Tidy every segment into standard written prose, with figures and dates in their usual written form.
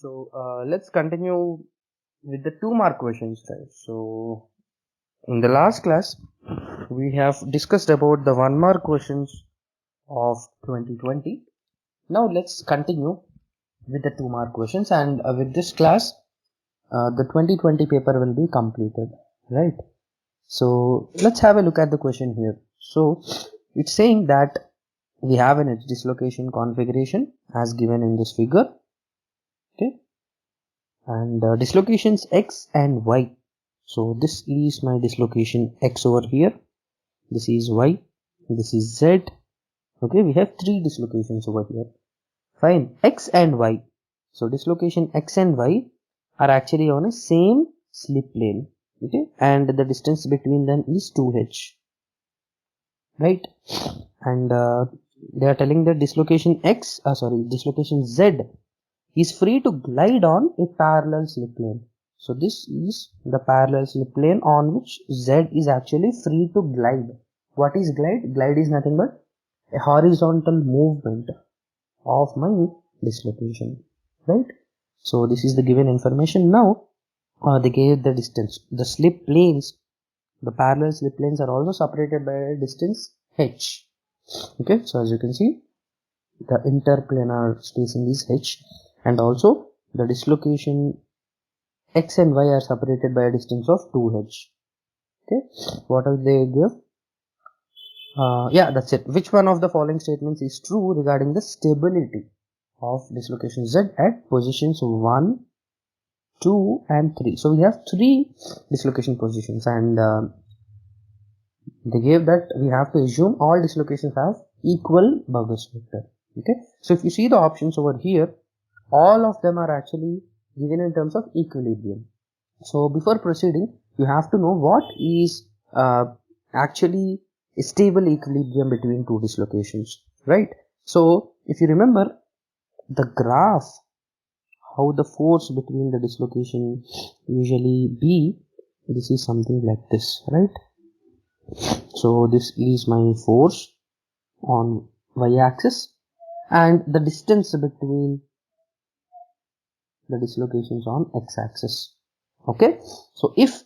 Let's continue with the 2 mark questions, right? So in the last class, we have discussed about the 1 mark questions of 2020. Now let's continue with the 2 mark questions, and with this class, the 2020 paper will be completed, right? So let's have a look at the question here. So it's saying that we have an edge dislocation configuration as given in this figure, okay? And dislocations x and y. So this is my dislocation x over here, this is y, this is z. Okay, we have 3 dislocations over here. Fine, x and y. So dislocation x and y are actually on a same slip plane, okay, and the distance between them is 2h, right? And they are telling that dislocation dislocation z is free to glide on a parallel slip plane. So this is the parallel slip plane on which Z is actually free to glide. What is glide? Glide is nothing but a horizontal movement of my dislocation, right? So this is the given information. Now they gave the distance. The slip planes, the parallel slip planes are also separated by a distance h. Okay, so as you can see, the interplanar spacing is h, and also the dislocation x and y are separated by a distance of 2h. Okay, what else they give? Yeah, that's it. Which one of the following statements is true regarding the stability of dislocation z at positions 1, 2 and 3? So we have 3 dislocation positions, and they gave that we have to assume all dislocations have equal Burgers vector. Okay, so if you see the options over here, all of them are actually given in terms of equilibrium. So before proceeding, you have to know what is actually a stable equilibrium between 2 dislocations, right? So if you remember the graph, how the force between the dislocation usually be, this is something like this, right? So this is my force on y-axis, and the distance between the dislocations on x-axis. Okay, so if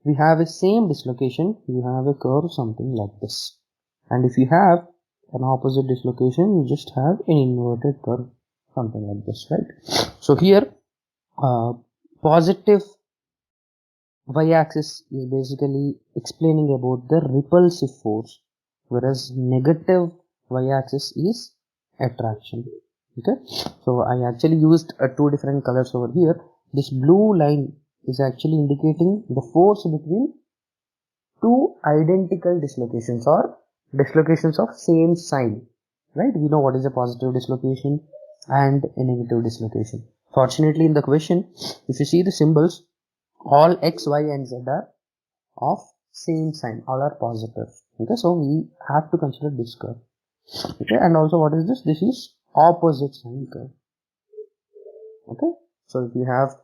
we have a same dislocation, you have a curve something like this, and if you have an opposite dislocation, you just have an inverted curve something like this, right? So here positive y-axis is basically explaining about the repulsive force, whereas negative y-axis is attraction. Okay, so I actually used 2 different colors over here. This blue line is actually indicating the force between 2 identical dislocations or dislocations of same sign, right? We know what is a positive dislocation and a negative dislocation. Fortunately, in the question, if you see the symbols, all x, y and z are of same sign, all are positive. Okay, so we have to consider this curve. Okay, and also what is this? This is opposite sign curve. Okay, so if you have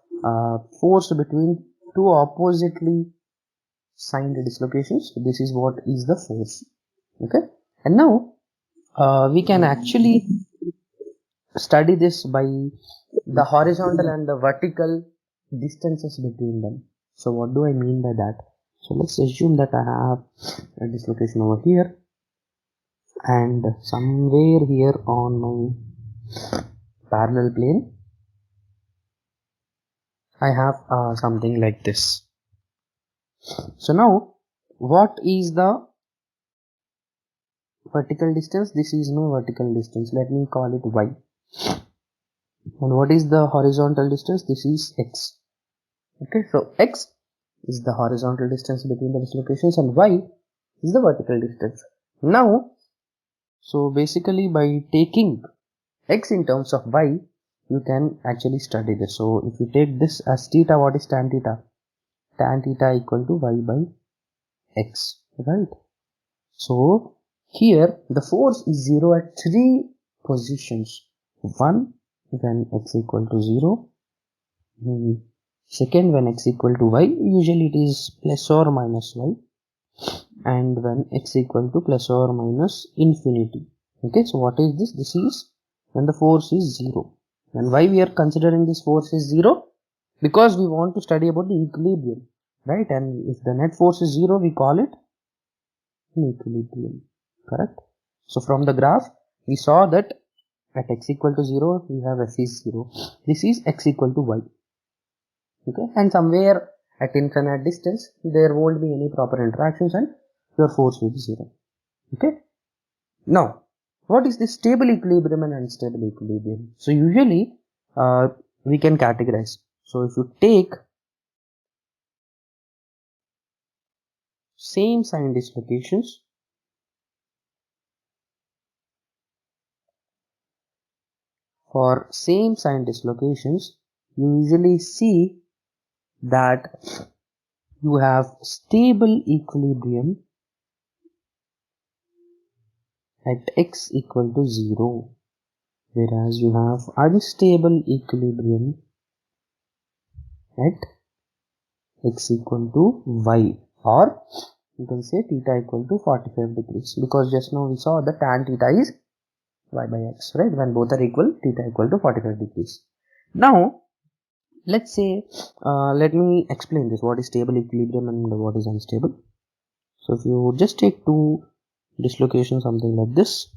force between 2 oppositely signed dislocations, this is what is the force. Okay, and now we can actually study this by the horizontal and the vertical distances between them. So what do I mean by that? So let's assume that I have a dislocation over here, and somewhere here on my parallel plane I have something like this. So now what is the vertical distance? This is my vertical distance, let me call it y. And what is the horizontal distance? This is x. Okay, so x is the horizontal distance between the dislocations and y is the vertical distance. Now, so basically by taking x in terms of y, you can actually study this. So if you take this as theta, what is tan theta? Tan theta equal to y by x, right? So here the force is 0 at 3 positions. 1 when x equal to 0, second when x equal to y, usually it is plus or minus y, and when x equal to plus or minus infinity. Okay, so what is this? This is when the force is 0, And why we are considering this force is 0? Because we want to study about the equilibrium, right? And if the net force is 0, we call it an equilibrium, correct? So from the graph, we saw that at x equal to 0, we have f is 0. This is x equal to y, okay? And somewhere at infinite distance, there won't be any proper interactions and your force will be 0, okay? Now, what is this stable equilibrium and unstable equilibrium? So usually we can categorize. So if you take same sign dislocations, for same sign dislocations, you usually see that you have stable equilibrium at x equal to 0, whereas you have unstable equilibrium at x equal to y, or you can say theta equal to 45 degrees, because just now we saw that tan theta is y by x, right? When both are equal, theta equal to 45 degrees. Now let's say let me explain this, what is stable equilibrium and what is unstable. So if you just take two dislocations, something like this,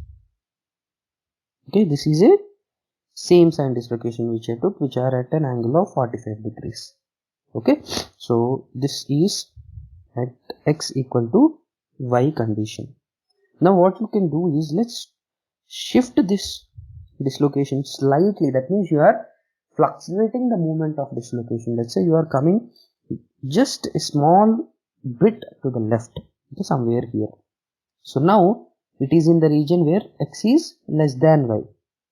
okay, this is a same sign dislocation which I took, which are at an angle of 45 degrees, okay? So this is at x equal to y condition. Now what you can do is, let's shift this dislocation slightly. That means you are fluctuating the moment of dislocation. Let's say you are coming just a small bit to the left, okay, somewhere here. So now it is in the region where x is less than y,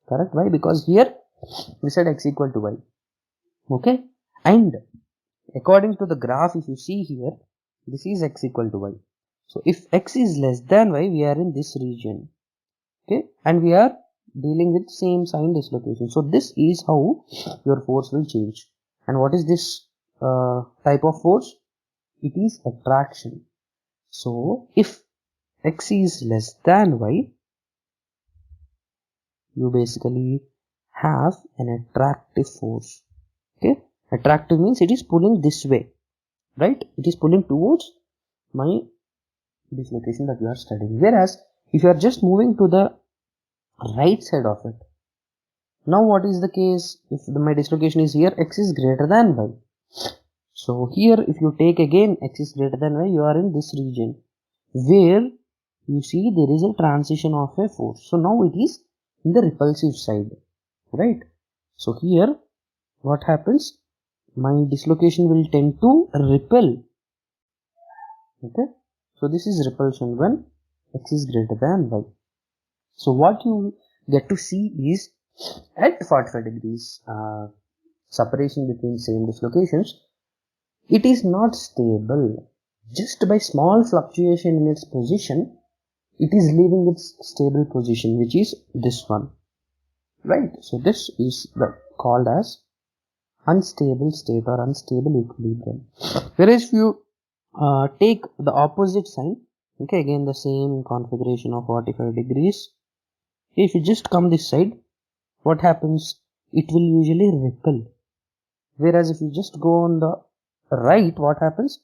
correct? Why? Because here we said x equal to y, okay? And according to the graph, if you see here, this is x equal to y. So if x is less than y, we are in this region, okay? And we are dealing with same sign dislocation. So this is how your force will change. And what is this type of force? It is attraction. So if x is less than y, you basically have an attractive force, okay? Attractive means it is pulling this way, right? It is pulling towards my dislocation that you are studying. Whereas if you are just moving to the right side of it, now what is the case? If my dislocation is here, x is greater than y. So here if you take again x is greater than y, you are in this region where you see there is a transition of a force. So now it is in the repulsive side, right? So here what happens? My dislocation will tend to repel, okay? So this is repulsion when x is greater than y. So what you get to see is at 45 degrees separation between same dislocations, it is not stable. Just by small fluctuation in its position, it is leaving its stable position, which is this one, right? So this is called as unstable state or unstable equilibrium. Whereas if you take the opposite sign, okay, again the same configuration of 45 degrees, if you just come this side, what happens? It will usually repel. Whereas if you just go on the right, what happens?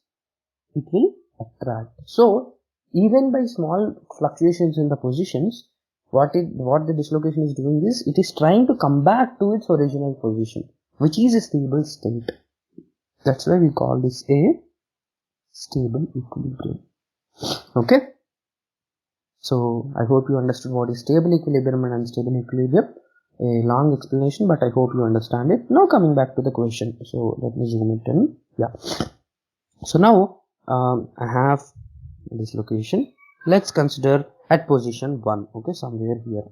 It will attract. So even by small fluctuations in the positions, what the dislocation is doing is, it is trying to come back to its original position, which is a stable state. That's why we call this a stable equilibrium, okay? So I hope you understood what is stable equilibrium and unstable equilibrium. A long explanation, but I hope you understand it. Now coming back to the question. So let me zoom it in. Yeah. So now I have this location. Let's consider at position 1, okay, somewhere here,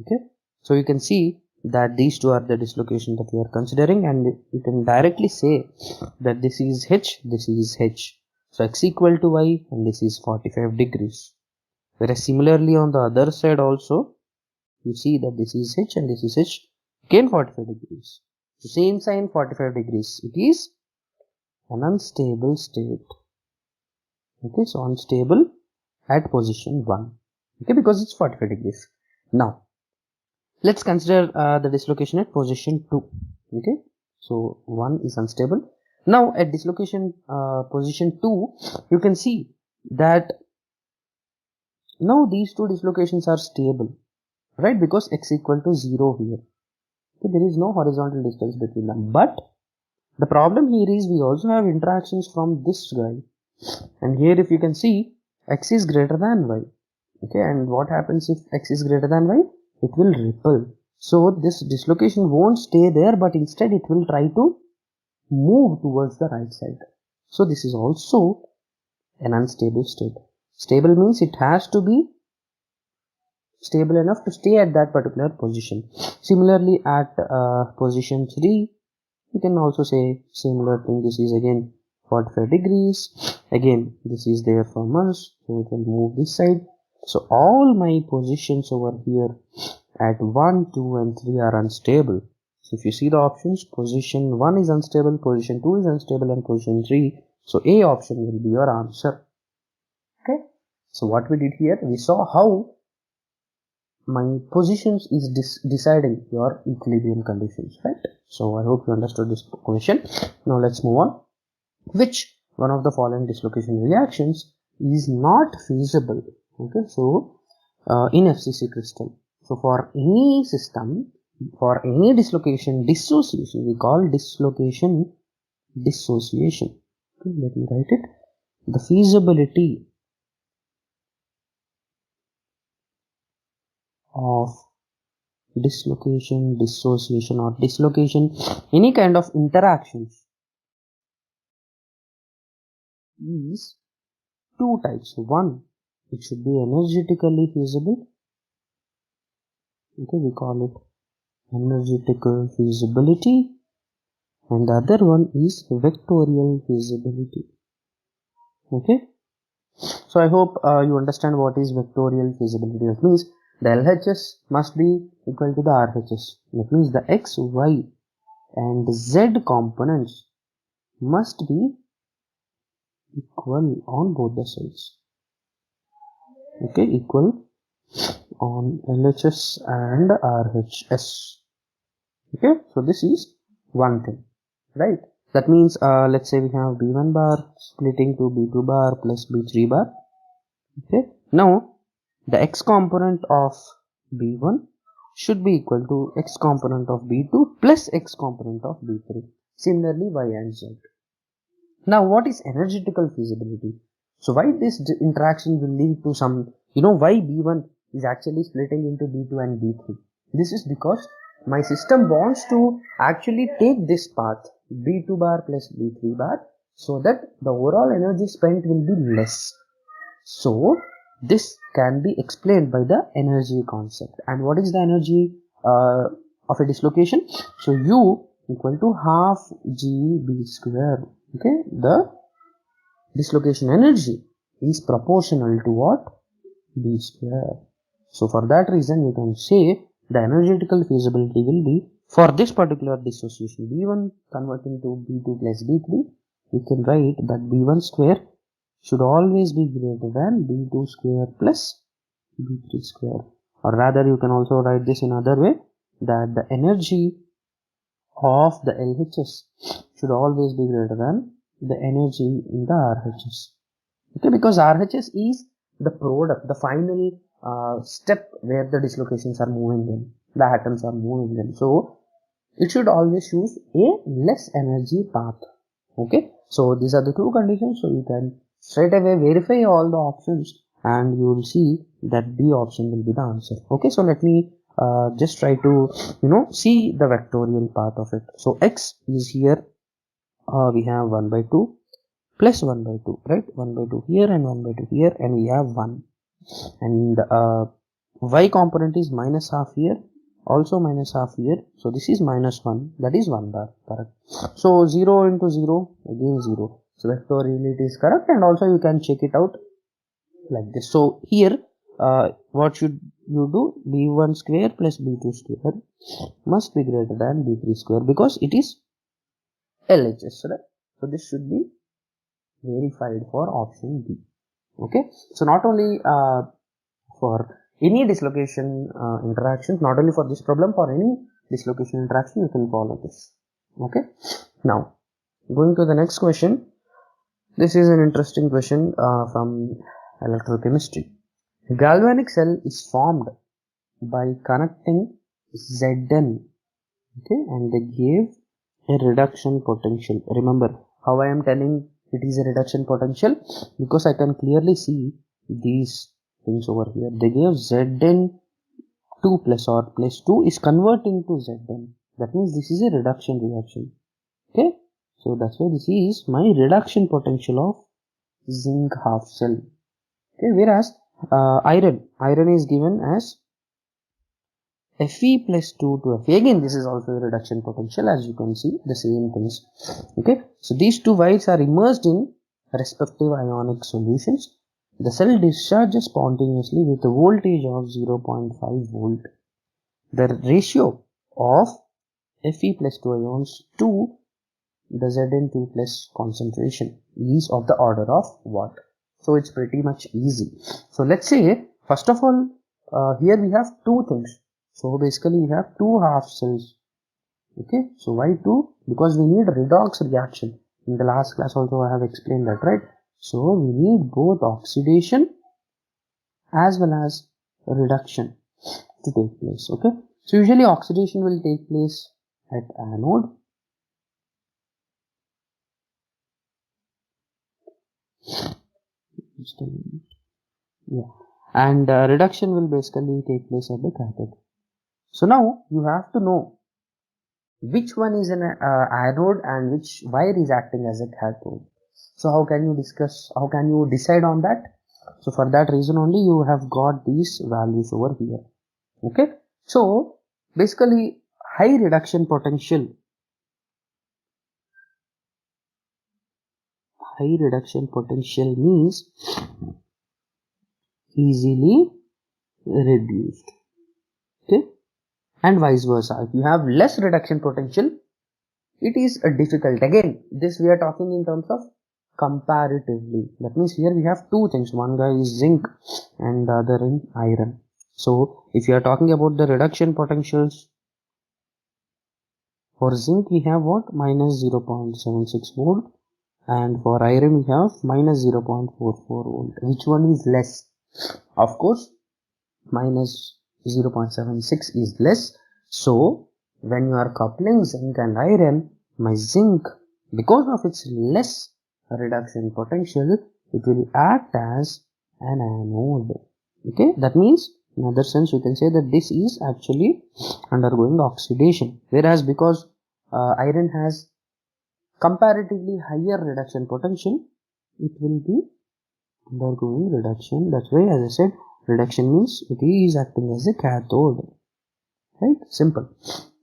okay? So you can see that these two are the dislocation that we are considering, and you can directly say that this is h, this is h. So x equal to y, and this is 45 degrees. Whereas similarly on the other side also, you see that this is h and this is h, again 45 degrees. So same sign, 45 degrees. It is an unstable state. Okay, so unstable at position 1. Okay, because it's 45 degrees. Now, Let's consider the dislocation at position 2. Okay, so 1 is unstable. Now at dislocation position 2, you can see that now these two dislocations are stable, right? Because x equal to 0 here. Okay, there is no horizontal distance between them. But the problem here is we also have interactions from this guy. And here if you can see, x is greater than y. Okay, and what happens if x is greater than y? It will repel. So this dislocation won't stay there, but instead it will try to move towards the right side. So this is also an unstable state. Stable means it has to be stable enough to stay at that particular position. Similarly, at position 3, you can also say similar thing. This is again 45 degrees. Again, this is there from us, so it will move this side. So all my positions over here at 1, 2 and 3 are unstable. So if you see the options, position 1 is unstable, position 2 is unstable and position 3. So A option will be your answer. Okay. So what we did here, we saw how my positions is deciding your equilibrium conditions, right? So I hope you understood this question. Now let's move on. Which one of the following dislocation reactions is not feasible? Okay, so in FCC crystal. So for any system, for any dislocation dissociation, we call dislocation dissociation. Okay, let me write it. The feasibility of dislocation, dissociation or dislocation, any kind of interactions is two types. One, it should be energetically feasible. Okay, we call it energetical feasibility, and the other one is vectorial feasibility. Okay, so I hope you understand what is vectorial feasibility. That means the LHS must be equal to the RHS. That means the X, Y and Z components must be equal on both the sides. Okay, equal on LHS and RHS. Okay, so this is one thing, right? That means let's say we have B1 bar splitting to B2 bar plus B3 bar. Okay, now the X component of B1 should be equal to X component of B2 plus X component of B3. Similarly, Y and Z. Now, what is energetical feasibility? So, why this interaction will lead to some, why B1 is actually splitting into B2 and B3? This is because my system wants to actually take this path, B2 bar plus B3 bar, so that the overall energy spent will be less. So, this can be explained by the energy concept. And what is the energy of a dislocation? So, U equal to half GB square. Okay, the dislocation energy is proportional to what? B square. So for that reason you can say the energetical feasibility will be for this particular dissociation B1 converting to B2 plus B3, we can write that B1 square should always be greater than B2 square plus B3 square. Or rather you can also write this in another way, that the energy of the LHS should always be greater than the energy in the RHS. Okay, because RHS is the product, the final step where the dislocations are moving in, the atoms are moving in. So it should always choose a less energy path. Okay, so these are the two conditions. So you can straight away verify all the options and you will see that B option will be the answer. Okay, so let me just try to see the vectorial part of it. So X is here, we have 1 by 2 plus 1 by 2, right? 1 by 2 here and 1 by 2 here, and we have 1. And Y component is minus half here, also minus half here. So this is minus 1, that is 1 bar, correct? So 0 into 0, again 0. So vectoriality is correct, and also you can check it out like this. So here, what should you do? B1 square plus B2 square must be greater than B3 square because it is LHS, right? So this should be verified for option B. Okay, so not only for any dislocation interactions, not only for this problem, for any dislocation interaction, you can follow this. Okay. Now, going to the next question. This is an interesting question from electrochemistry. A galvanic cell is formed by connecting Zn, okay, and they gave a reduction potential. Remember how I am telling it is a reduction potential, because I can clearly see these things over here. They gave Zn 2 plus or plus 2 is converting to Zn. That means this is a reduction reaction. Okay, so that's why this is my reduction potential of zinc half cell. Okay, whereas iron is given as Fe plus 2 to Fe. Again, this is also a reduction potential, as you can see, the same things. Okay, so these two whites are immersed in respective ionic solutions. The cell discharges spontaneously with a voltage of 0.5 volt. The ratio of Fe plus 2 ions to the Zn2 plus concentration is of the order of what? So it's pretty much easy. So let's say, first of all, here we have two things. So basically we have two half cells. Okay, so why two? Because we need redox reaction. In the last class also I have explained that, right? So we need both oxidation as well as reduction to take place. Okay, so usually oxidation will take place at anode. Yeah, and reduction will basically take place at the cathode. So now you have to know which one is an anode and which wire is acting as a cathode. So how can you decide on that? So for that reason only you have got these values over here. Okay, so basically high reduction potential means easily reduced. Okay, and vice versa. If you have less reduction potential, it is difficult. Again, this we are talking in terms of comparatively. That means here we have two things. One guy is zinc and the other in iron. So if you are talking about the reduction potentials, for zinc we have what? Minus 0.76 volt, and for iron we have minus 0.44 volt. Which one is less? Of course, minus 0.76 is less. So when you are coupling zinc and iron, my zinc, because of its less reduction potential, it will act as an anode. Okay, that means in other sense you can say that this is actually undergoing oxidation, whereas because iron has comparatively higher reduction potential, it will be undergoing reduction. That's why, as I said, reduction means it is acting as a cathode. Right? Simple.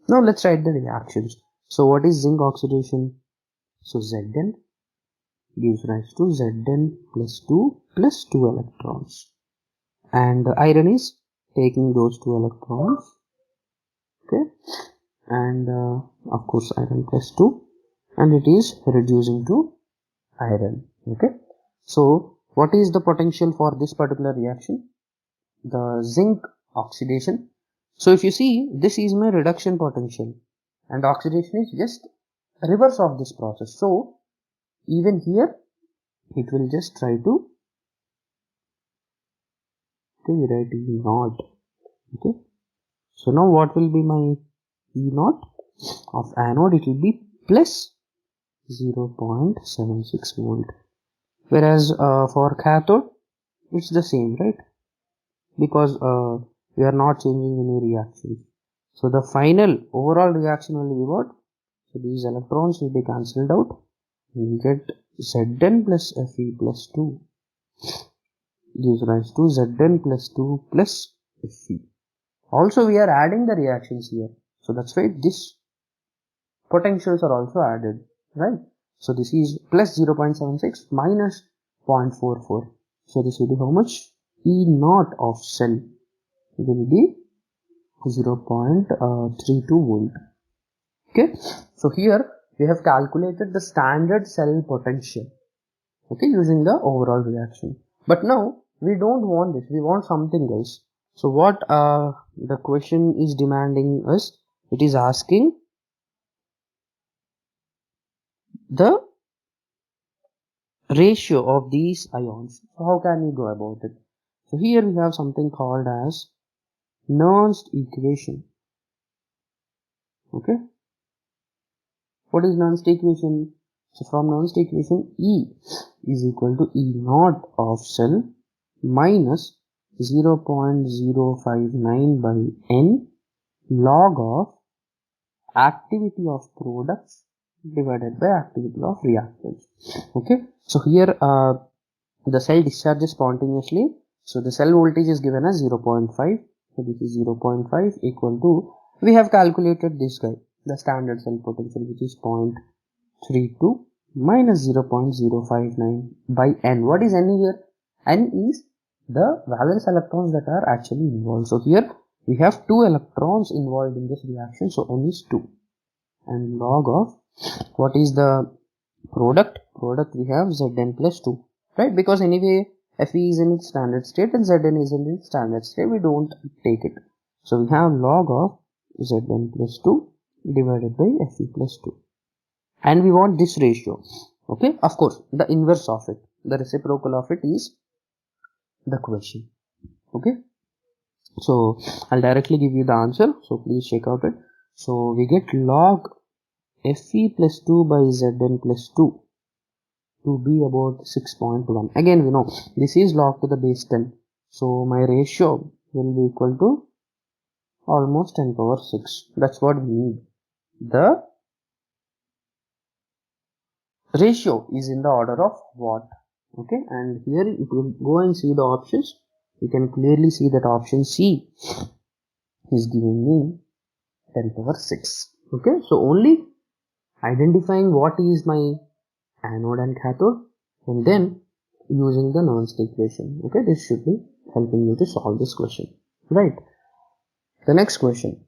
Now let's write the reactions. So what is zinc oxidation? So Zn gives rise to Zn plus 2 electrons. And iron is taking those 2 electrons. Okay. And of course iron plus 2. And it is reducing to iron. Okay. So what is the potential for this particular reaction? The zinc oxidation. So if you see, this is my reduction potential and oxidation is just reverse of this process. So even here it will just try to write E naught. Okay. So now what will be my E naught of anode? It will be plus 0.76 volt. Whereas for cathode it's the same, right? Because we are not changing any reactions. So the final overall reaction will be what? So these electrons will be cancelled out. We will get Zn plus Fe plus 2 gives rise to Zn plus 2 plus Fe. Also we are adding the reactions here. So that's why this potentials are also added, right? So this is plus 0.76 minus 0.44. So this will be how much? E naught of cell will be 0.32 volt. Okay, so here we have calculated the standard cell potential, okay, using the overall reaction. But now we don't want this, we want something else. So what the question is demanding us, it is asking the ratio of these ions. So how can we go about it? So here we have something called as Nernst equation. Okay, what is Nernst equation? So from Nernst equation, E is equal to E naught of cell minus 0.059 by N log of activity of products divided by activity of reactants. Okay, so here the cell discharges spontaneously, so the cell voltage is given as 0.5, so this is 0.5 equal to, we have calculated this guy, the standard cell potential, which is 0.32 minus 0.059 by N. What is N here? N is the valence electrons that are actually involved. So here we have 2 electrons involved in this reaction, so N is 2, and log of what is the product we have Zn plus 2, right? Because anyway Fe is in its standard state and Zn is in its standard state, we don't take it, so we have log of Zn plus 2 divided by Fe plus 2, and we want this ratio. Okay, of course the inverse of it, the reciprocal of it is the question. Okay, so I'll directly give you the answer, so please check out it. So we get log Fe plus 2 by Zn plus 2 to be about 6.1. Again, we know this is log to the base 10, so my ratio will be equal to almost 10 power 6. That's what we need. The ratio is in the order of what? Okay, and here if you go and see the options, you can clearly see that option C is giving me 10 power 6. Okay, so only identifying what is my anode and cathode, and then using the Nernst equation. Okay, this should be helping you to solve this question, right? The next question,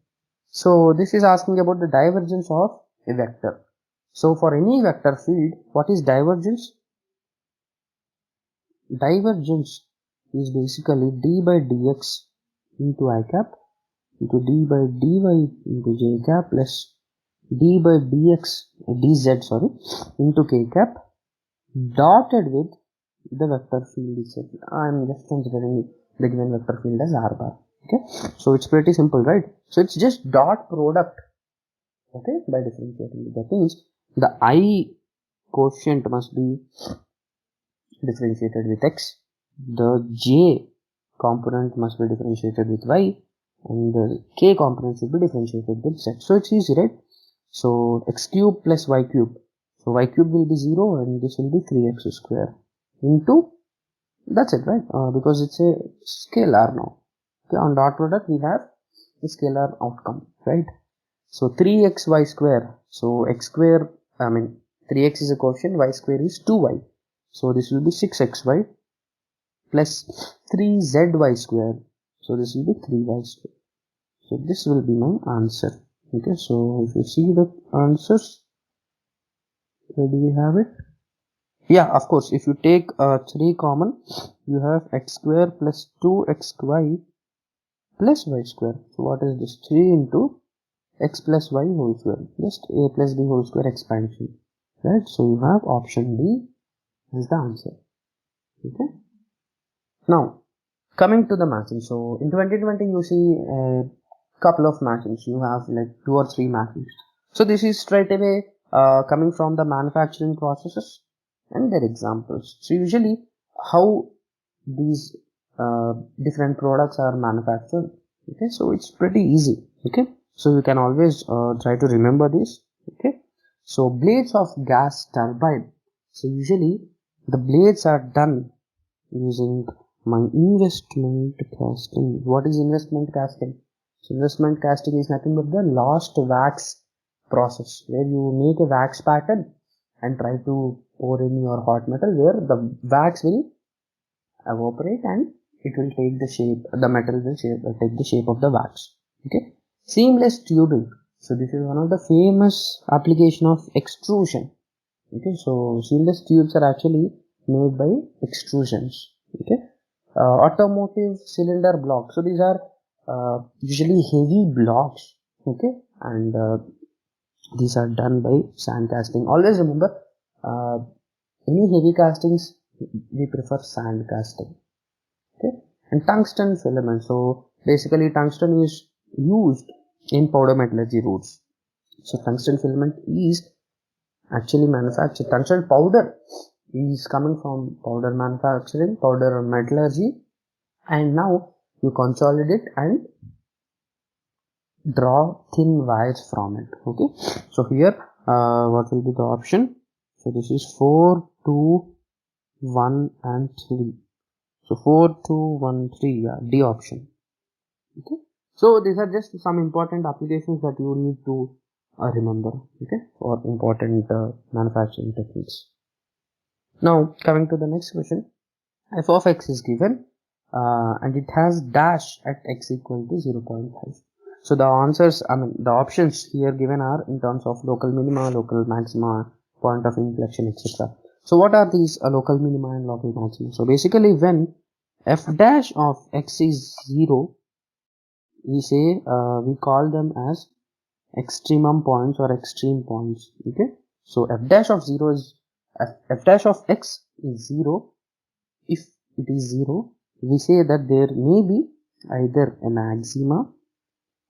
so this is asking about the divergence of a vector. So for any vector field, what is divergence? Divergence is basically d by dx into I cap into d by dy into j cap plus d by dx dz into k cap dotted with the vector field itself. I am just considering the given vector field as r bar. Okay, so it's pretty simple, right? So it's just dot product. Okay, by differentiating, that means the I quotient must be differentiated with x, the j component must be differentiated with y, and the k component should be differentiated with z. So it's easy, right? So x cube plus y cube, so y cube will be 0 and this will be 3x square into, that's it, right? Because it's a scalar now. Okay, on dot product we have a scalar outcome, right? So 3xy square, so x square, 3x is a quotient, y square is 2y, so this will be 6xy plus 3zy square, so this will be 3y square. So this will be my answer. Okay, so if you see the answers, where do we have it? Yeah, of course, if you take 3 common, you have x square plus 2xy plus y square. So what is this? 3 into x plus y whole square, just a plus b whole square expansion, right? So you have option D as the answer. Okay, now coming to the matching. So in 2020 you see a couple of matchings, you have like 2 or 3 matchings. So this is straight away coming from the manufacturing processes and their examples. So usually how these different products are manufactured. Okay, so it's pretty easy. Okay, so you can always try to remember this. Okay, so blades of gas turbine, so usually the blades are done using my investment casting. What is investment casting? So investment casting is nothing but the lost wax process, where you make a wax pattern and try to pour in your hot metal, where the wax will evaporate and it will take the shape, the metal will take the shape of the wax. Okay, seamless tubing, so this is one of the famous application of extrusion. Okay, so seamless tubes are actually made by extrusions. Okay, automotive cylinder blocks. So these are usually heavy blocks, okay, and these are done by sand casting. Always remember, any heavy castings we prefer sand casting, okay. And tungsten filament. So basically tungsten is used in powder metallurgy routes. So tungsten filament is actually manufactured. Tungsten powder is coming from powder manufacturing, powder metallurgy, and now you consolidate and draw thin wires from it, okay. So here what will be the option? So this is 4, 2, 1 and 3. So 4, 2, 1, 3, yeah, D option, okay. So these are just some important applications that you need to remember, okay, for important manufacturing techniques. Now coming to the next question, f of x is given and it has dash at x equal to 0.5. So the answers, the options here given are in terms of local minima, local maxima, point of inflection, etc. So what are these local minima and local maxima? So basically when f dash of x is 0, we say we call them as extremum points or extreme points, okay. So f dash of 0 is f dash of x is 0. If it is 0, we say that there may be either a maxima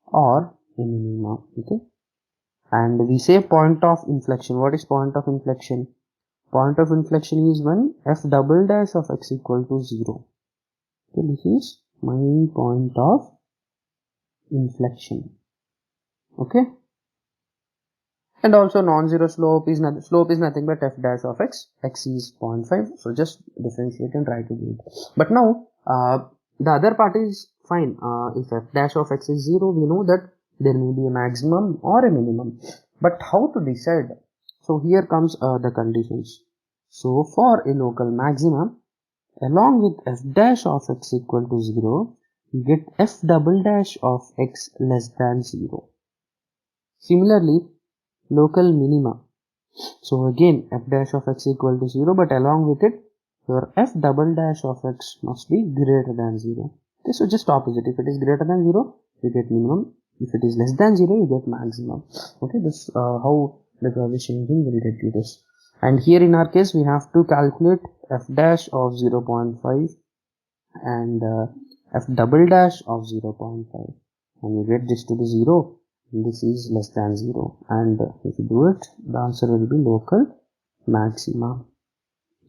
or a minima, okay. And we say point of inflection. What is point of inflection? Point of inflection is when f double dash of x equal to 0. Okay, this is my point of inflection, okay. And also non-zero slope is nothing but f dash of x. X is 0.5. So just differentiate and try to do it. But now the other part is fine. If f dash of x is 0, we know that there may be a maximum or a minimum. But how to decide? So here comes the conditions. So for a local maximum, along with f dash of x equal to 0, you get f double dash of x less than 0. Similarly, local minima. So again, f dash of x equal to 0, but along with it, your f double dash of x must be greater than 0. Okay, so just opposite. If it is greater than 0, you get minimum. If it is less than 0, you get maximum. Okay, this how the Gaussian changing will get you this. And here in our case, we have to calculate f dash of 0.5 and f double dash of 0.5. And you get this to be 0. This is less than 0, and if you do it, the answer will be local maxima,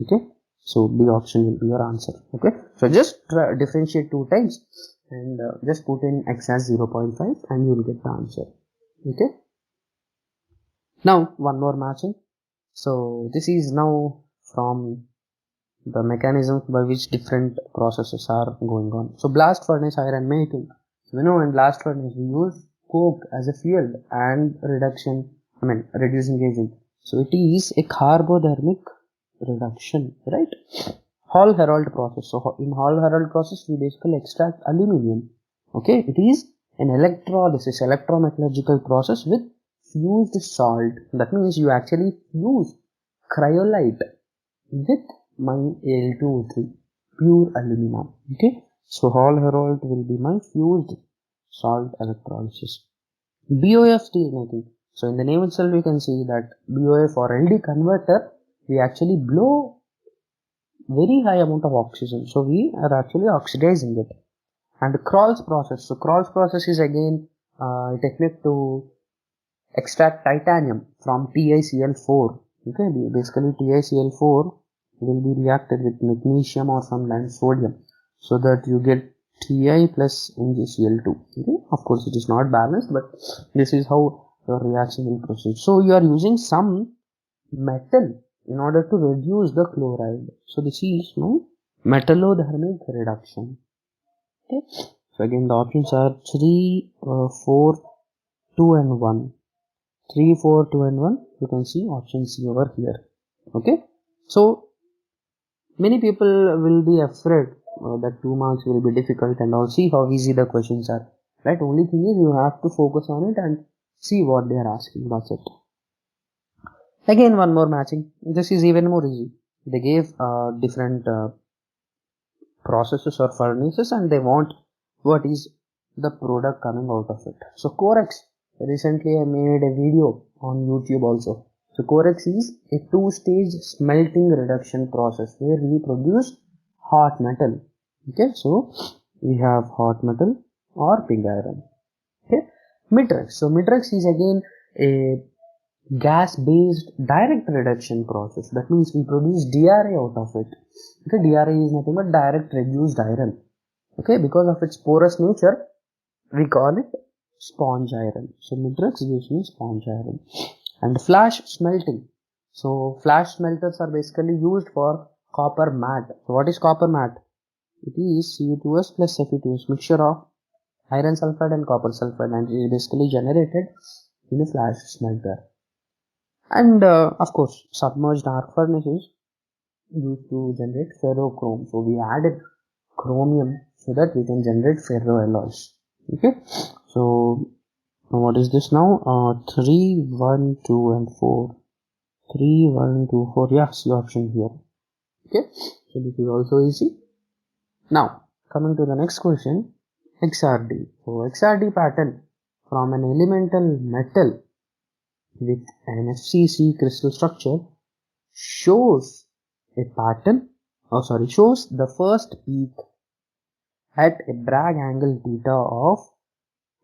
okay. So B option will be your answer, okay. So just differentiate 2 times and just put in x as 0.5 and you will get the answer, okay. Now one more matching. So this is now from the mechanism by which different processes are going on. So blast furnace iron making. So we know in blast furnace we use coke as a fuel and reducing agent. So it is a carbothermic reduction, right? Hall-Héroult process. So in Hall-Héroult process, we basically extract aluminium. Okay, it is an electrolysis, electrometallurgical process with fused salt. That means you actually fuse cryolite with my Al2O3, pure alumina. Okay, so Hall-Héroult will be my fused salt electrolysis. BOF steel making. So in the name itself you can see that BOF or LD converter, we actually blow very high amount of oxygen. So we are actually oxidizing it. And Kroll's process. So Kroll's process is again a technique to extract titanium from TiCl4. Okay, basically TiCl4 will be reacted with magnesium or sometimes sodium, so that you get Ti plus MgCl2. Okay, of course it is not balanced, but this is how your reaction will proceed. So you are using some metal in order to reduce the chloride. So this is my metallothermic reduction. Okay, so again the options are 3, 4, 2 and 1. 3, 4, 2 and 1. You can see option C over here. Okay, so many people will be afraid that 2 marks will be difficult and all. See how easy the questions are, right? Only thing is you have to focus on it and see what they are asking. That's it. Again one more matching. This is even more easy. They gave different processes or furnaces, and they want what is the product coming out of it. So Corex, recently I made a video on YouTube also. So Corex is a two-stage smelting reduction process where we produce hot metal. Okay, so we have hot metal or pig iron. Okay, Mitrex. So Mitrex is again a gas-based direct reduction process. That means we produce DRA out of it. Okay, DRA is nothing but direct reduced iron. Okay, because of its porous nature, we call it sponge iron. So Mitrex gives me sponge iron. And flash smelting. So flash smelters are basically used for copper matte. So what is copper matte? It is Cu2s plus Fe2s, mixture of iron sulfide and copper sulfide, and it is basically generated in a flash smelter. And of course, submerged arc furnaces used to generate ferrochrome. So we added chromium so that we can generate ferroalloys. Okay, so what is this now? 3, 1, 2 and 4. 3, 1, 2, 4. Yeah, C option here. Okay, so this is also easy. Now coming to the next question, XRD. So XRD pattern from an elemental metal with an FCC crystal structure shows a pattern, shows the first peak at a Bragg angle theta of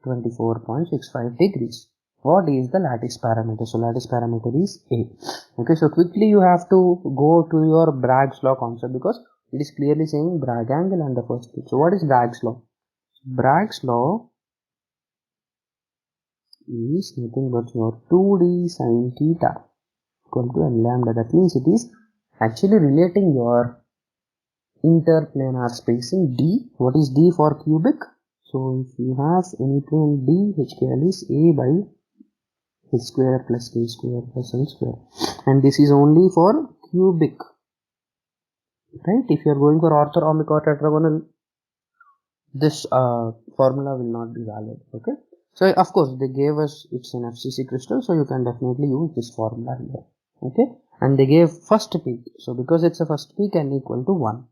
24.65 degrees. What is the lattice parameter? So lattice parameter is A. Okay, so quickly you have to go to your Bragg's law concept because it is clearly saying Bragg angle and the first peak. So what is Bragg's law? Bragg's law is nothing but your 2d sine theta equal to n lambda. That means it is actually relating your interplanar spacing D. What is D for cubic? So if you have any plane D, HKL is A by H square plus K square plus L square. And this is only for cubic. Right? If you are going for orthorhombic or tetragonal, this formula will not be valid. Okay. So of course they gave us it's an FCC crystal, so you can definitely use this formula here. Okay. And they gave first peak. So because it's a first peak, n equal to 1.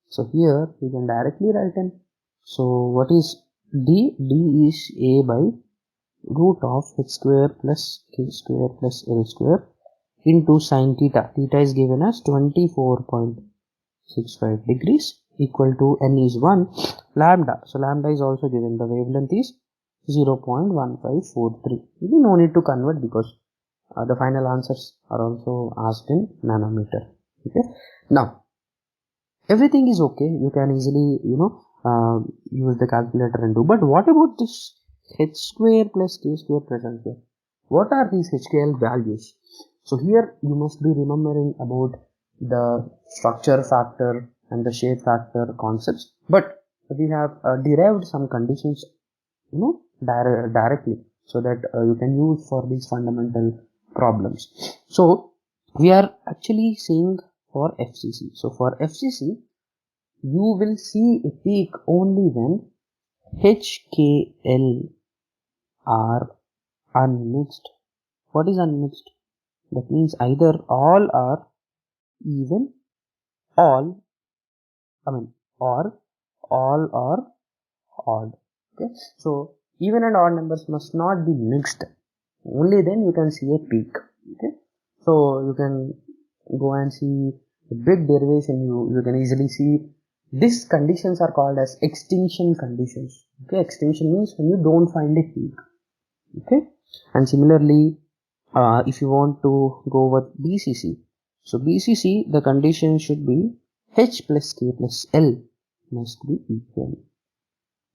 So here we can directly write in. So what is D? D is A by root of H square plus K square plus L square into sine theta. Theta is given as 24.65 degrees equal to n is 1 lambda. So lambda is also given. The wavelength is 0.1543. We no need to convert because the final answers are also asked in nanometer. Okay. Now everything is okay. You can easily use the calculator and do. But what about this H square plus K square plus L square? What are these HKL values? So here you must be remembering about the structure factor and the shape factor concepts. But we have derived some conditions, directly, so that you can use for these fundamental problems. So we are actually saying for FCC. So for FCC, you will see a peak only when HKL are unmixed. What is unmixed? That means either all are even, or all are odd. Okay, so even and odd numbers must not be mixed. Only then you can see a peak. Okay, so you can go and see a big derivation. You can easily see these conditions are called as extinction conditions. Okay, extinction means when you don't find a peak. Okay, and similarly, if you want to go with BCC, so BCC the condition should be H plus K plus L must be equal.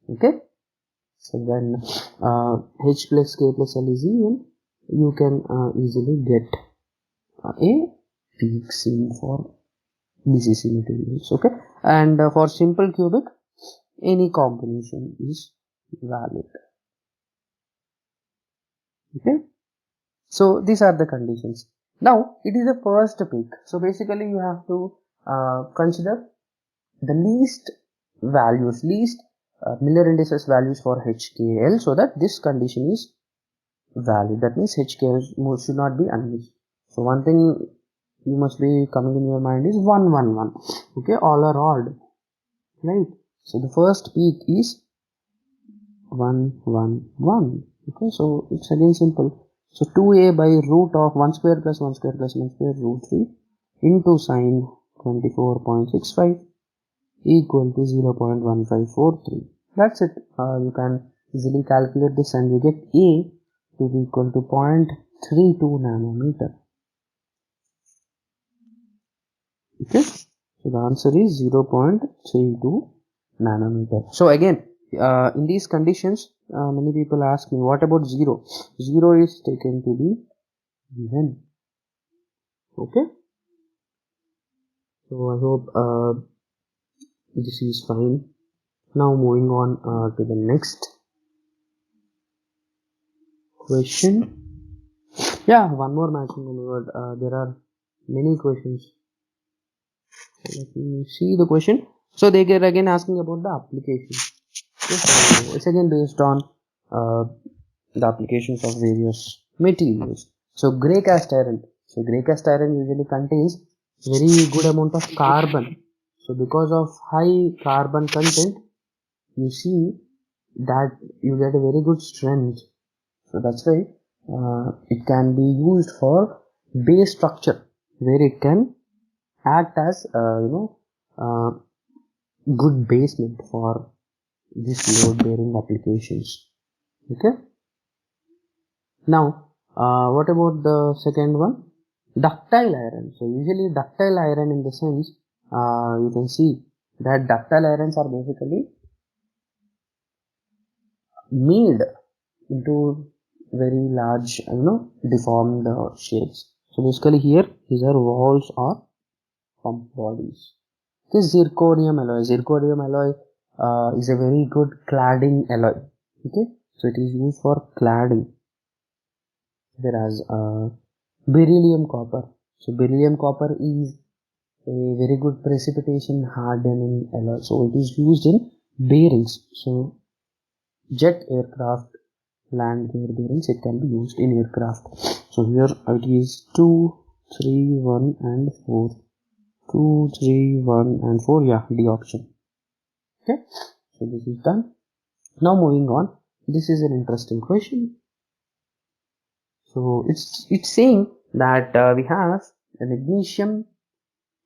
Okay, so when H plus K plus L is even, you can easily get a peak seen for BCC materials. Okay, and for simple cubic, any combination is valid. Okay, so these are the conditions. Now it is the first peak. So basically you have to consider the least values, Miller indices values for HKL, so that this condition is valid. That means HKL should not be unmixed. So one thing you must be coming in your mind is 1, 1, 1. Okay, all are odd. right? So the first peak is 111. Okay, so it's again simple. So 2a by root of 1 square plus 1 square plus 1 square root 3 into sine 24.65 equal to 0.1543. That's it. You can easily calculate this and you get A to be equal to 0.32 nanometer. Okay, so the answer is 0.32 nanometer. So again, in these conditions, many people ask me, what about 0? 0 is taken to be given. Okay, so I hope this is fine. Now moving on to the next question. Yeah, one more matching word. There are many questions. Let me see the question. So they get again asking about the application. So it's again based on the applications of various materials. So grey cast iron. So grey cast iron usually contains very good amount of carbon. So because of high carbon content, you see that you get a very good strength. So that's why it can be used for base structure, where it can act as good basement for this load bearing applications. Okay, now what about the second one, ductile iron? So usually ductile iron, in the sense you can see that ductile irons are basically made into very large deformed shapes. So basically here these are walls or pump bodies. This zirconium alloy is a very good cladding alloy. Okay, so it is used for cladding. Whereas beryllium copper, so beryllium copper is a very good precipitation hardening alloy, so it is used in bearings. So jet aircraft land gear bearings, it can be used in aircraft. So here it is 2, 3, 1 and 4. 2, 3, 1 and 4. Yeah, D option. Okay, so this is done. Now moving on, this is an interesting question. So it's saying that we have a magnesium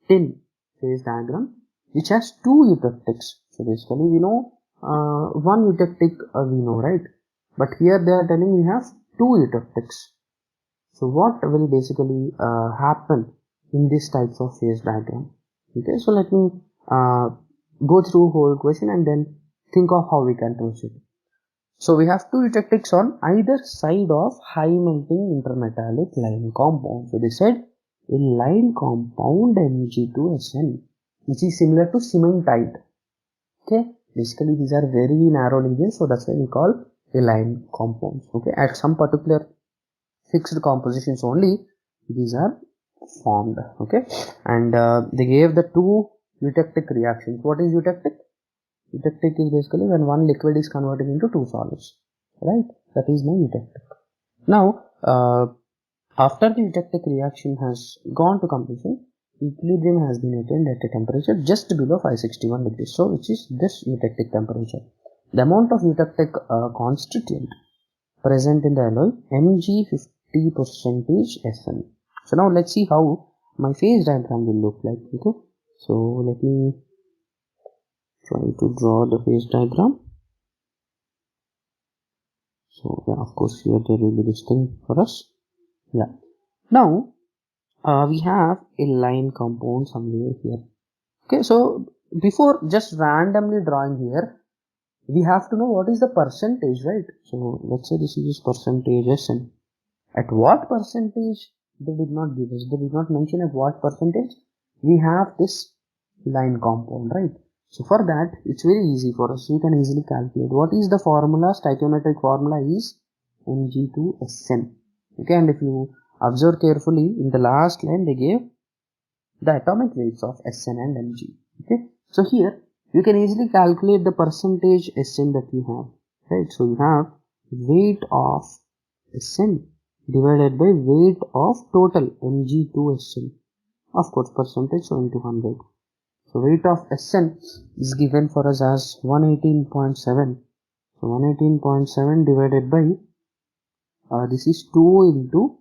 tin phase diagram which has two eutectics. So basically we know one eutectic we know, right? But here they are telling we have two eutectics. So what will basically happen in this types of phase diagram? Okay, so let me go through whole question and then think of how we can proceed. So we have two eutectics on either side of high melting intermetallic lime compound. So they said a lime compound Mg2Sn, which is similar to cementite. Okay, basically these are very narrow regions, so that's why we call a lime compounds. Okay, at some particular fixed compositions only these are formed. Okay, and they gave the two eutectic reactions. What is eutectic? Eutectic is basically when one liquid is converted into two solids, right? That is my eutectic. Now after the eutectic reaction has gone to completion, equilibrium has been attained at a temperature just below 561 degrees, so which is this eutectic temperature. The amount of eutectic constituent present in the alloy, Mg 50% Sn. So now let's see how my phase diagram will look like. Okay, so let me try to draw the phase diagram. So yeah, of course here there will be this thing for us. Yeah, now we have a line compound somewhere here. Okay, so before just randomly drawing here, we have to know what is the percentage, right? So let's say this is percentage Sn. At what percentage they did not give us, they did not mention at what percentage we have this line compound, right? So for that it's very easy for us, we can easily calculate what is the formula. Stoichiometric formula is Mg2Sn. Okay, and if you observe carefully, in the last line they gave the atomic weights of Sn and Mg. Okay, so here you can easily calculate the percentage Sn that you have, right? So you have weight of Sn divided by weight of total Mg2Sn, of course percentage, so into 100. So weight of Sn is given for us as 118.7. So 118.7 divided by this is 2 into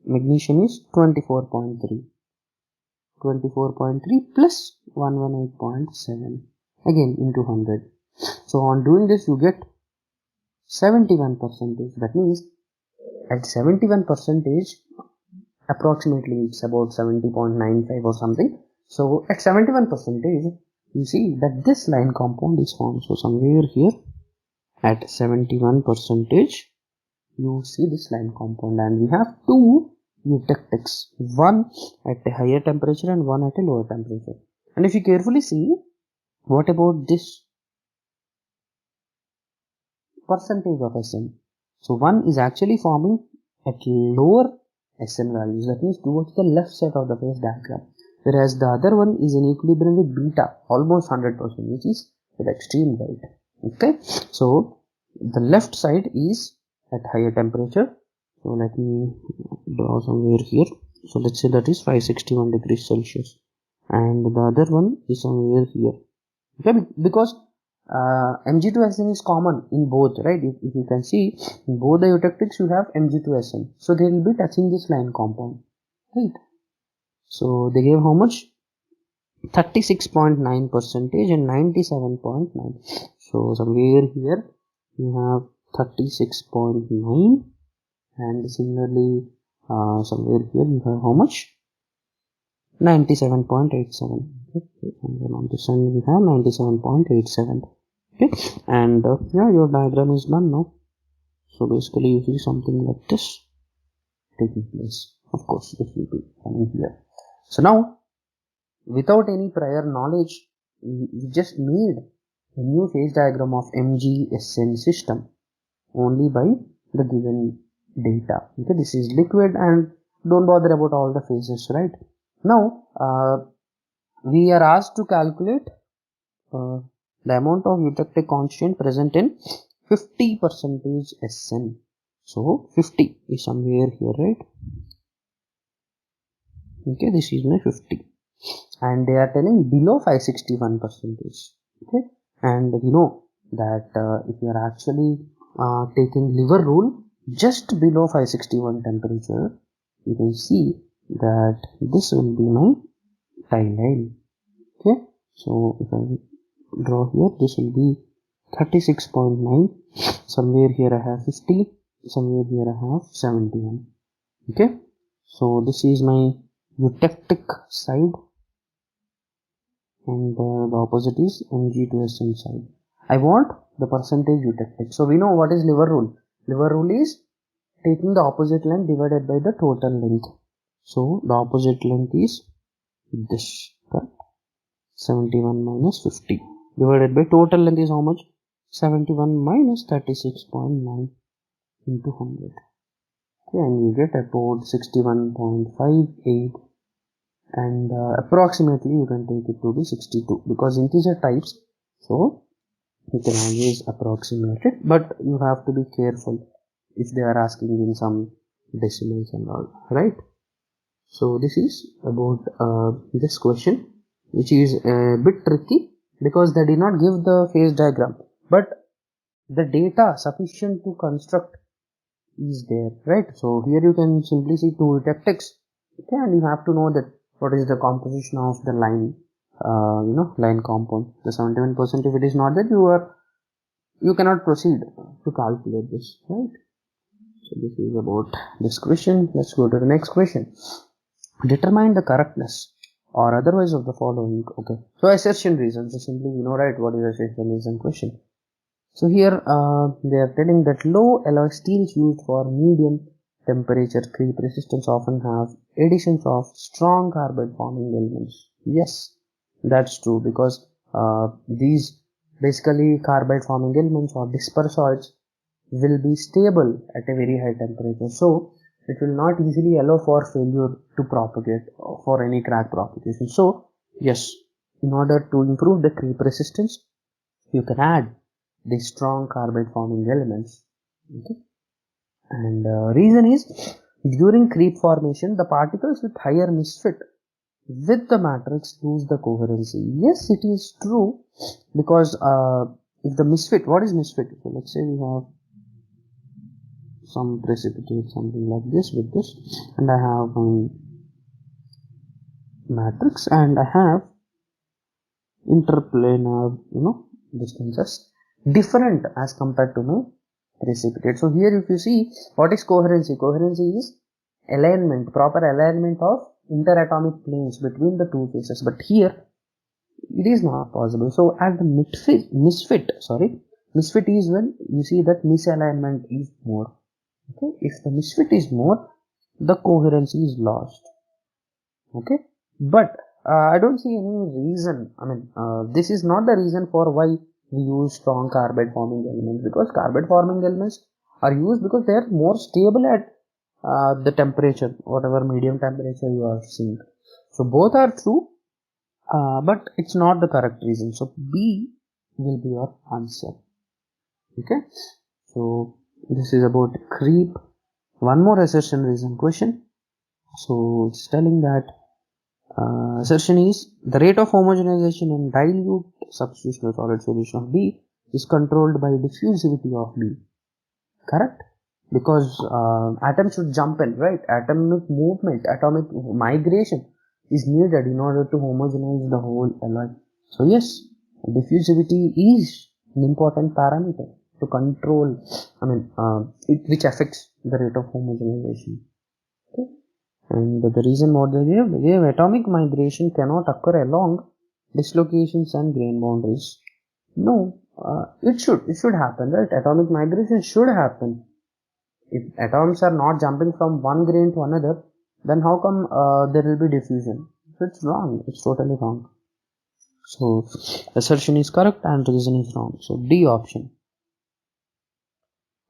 magnesium is 24.3. 24.3 plus 118.7 again into 100. So on doing this you get 71%. That means at 71%, approximately it's about 70.95 or something. So at 71%, you see that this line compound is formed. So somewhere here at 71%, you see this line compound, and we have two eutectics, one at a higher temperature and one at a lower temperature. And if you carefully see, what about this percentage of Sn? So one is actually forming at lower Sn values, that means towards the left side of the phase diagram, whereas the other one is in equilibrium with beta, almost 100%, which is at extreme right. Okay, so the left side is at higher temperature. So let me draw somewhere here. So let's say that is 561 degrees Celsius, and the other one is somewhere here. Okay, because Mg2Sn is common in both, right? If you can see, in both the eutectics you have Mg2Sn, so they will be touching this line compound, right? So they gave how much? 36.9% and 97.9. So somewhere here you have 36.9, and similarly somewhere here you have how much? 97.87. Okay, and on this end we have 97.87. Okay, and yeah, your diagram is done now. So basically you see something like this taking place. Of course, this will be coming here. So now, without any prior knowledge, we just made a new phase diagram of Mg-Sn system only by the given data. Okay, this is liquid, and don't bother about all the phases, right? Now, we are asked to calculate the amount of eutectic constituent present in 50% Sn. So 50 is somewhere here, right? Okay, this is my 50, and they are telling below 561%. Okay, and we know that if you are actually taking liver rule just below 561 temperature, you can see that this will be my tie line. Okay, so if I draw here, this will be 36.9. Somewhere here I have 50, somewhere here I have 71. Okay, so this is my eutectic side, and the opposite is Mg2Sn side. I want the percentage eutectic. So we know what is liver rule. Liver rule is taking the opposite length divided by the total length. So the opposite length is this, correct? 71 minus 50 divided by total length is how much? 71 minus 36.9 into 100. Okay, and you get about 61.58, and approximately you can take it to be 62 because integer types, so you can always approximate it, but you have to be careful if they are asking in some decimals and all, right? So this is about this question, which is a bit tricky because they did not give the phase diagram, but the data sufficient to construct is there, right? So here you can simply see two eutectics, okay, and you have to know that what is the composition of the line, line compound. The 71%, if it is not that, you cannot proceed to calculate this, right? So this is about this question. Let's go to the next question. Determine the correctness or otherwise of the following. Okay, so assertion reasons. So simply we know, right, what is assertion reason question. So here they are telling that low alloy steels used for medium temperature creep resistance often have additions of strong carbide forming elements. Yes, that's true, because these basically carbide forming elements or dispersoids will be stable at a very high temperature, so it will not easily allow for failure to propagate for any crack propagation. So yes, in order to improve the creep resistance, you can add these strong carbide forming elements. Okay, and reason is during creep formation the particles with higher misfit with the matrix lose the coherency. Yes, it is true, because if the misfit, what is misfit? So let's say we have some precipitate, something like this with this, and I have matrix and I have interplanar, distances different as compared to my precipitate. So here if you see, what is coherency? Coherency is alignment, proper alignment of interatomic planes between the two faces, but here it is not possible. So at the misfit is when you see that misalignment is more. Okay, if the misfit is more, the coherency is lost. Okay, but I don't see any reason. This is not the reason for why we use strong carbide forming elements, because carbide forming elements are used because they are more stable at the temperature, whatever medium temperature you are seeing. So both are true, but it's not the correct reason. So B will be your answer. Okay, so this is about creep. One more assertion reason question. So it's telling that assertion is the rate of homogenization in dilute substitutional solid solution of B is controlled by diffusivity of B. Correct? Because atom should jump in, right? Atomic movement, atomic migration is needed in order to homogenize the whole alloy. So yes, diffusivity is an important parameter to control, which affects the rate of homogenization. Okay? And the reason what they gave atomic migration cannot occur along dislocations and grain boundaries. No, it should happen, right? Atomic migration should happen. If atoms are not jumping from one grain to another, then how come there will be diffusion? So it's wrong. It's totally wrong. So assertion is correct and reason is wrong. So D option.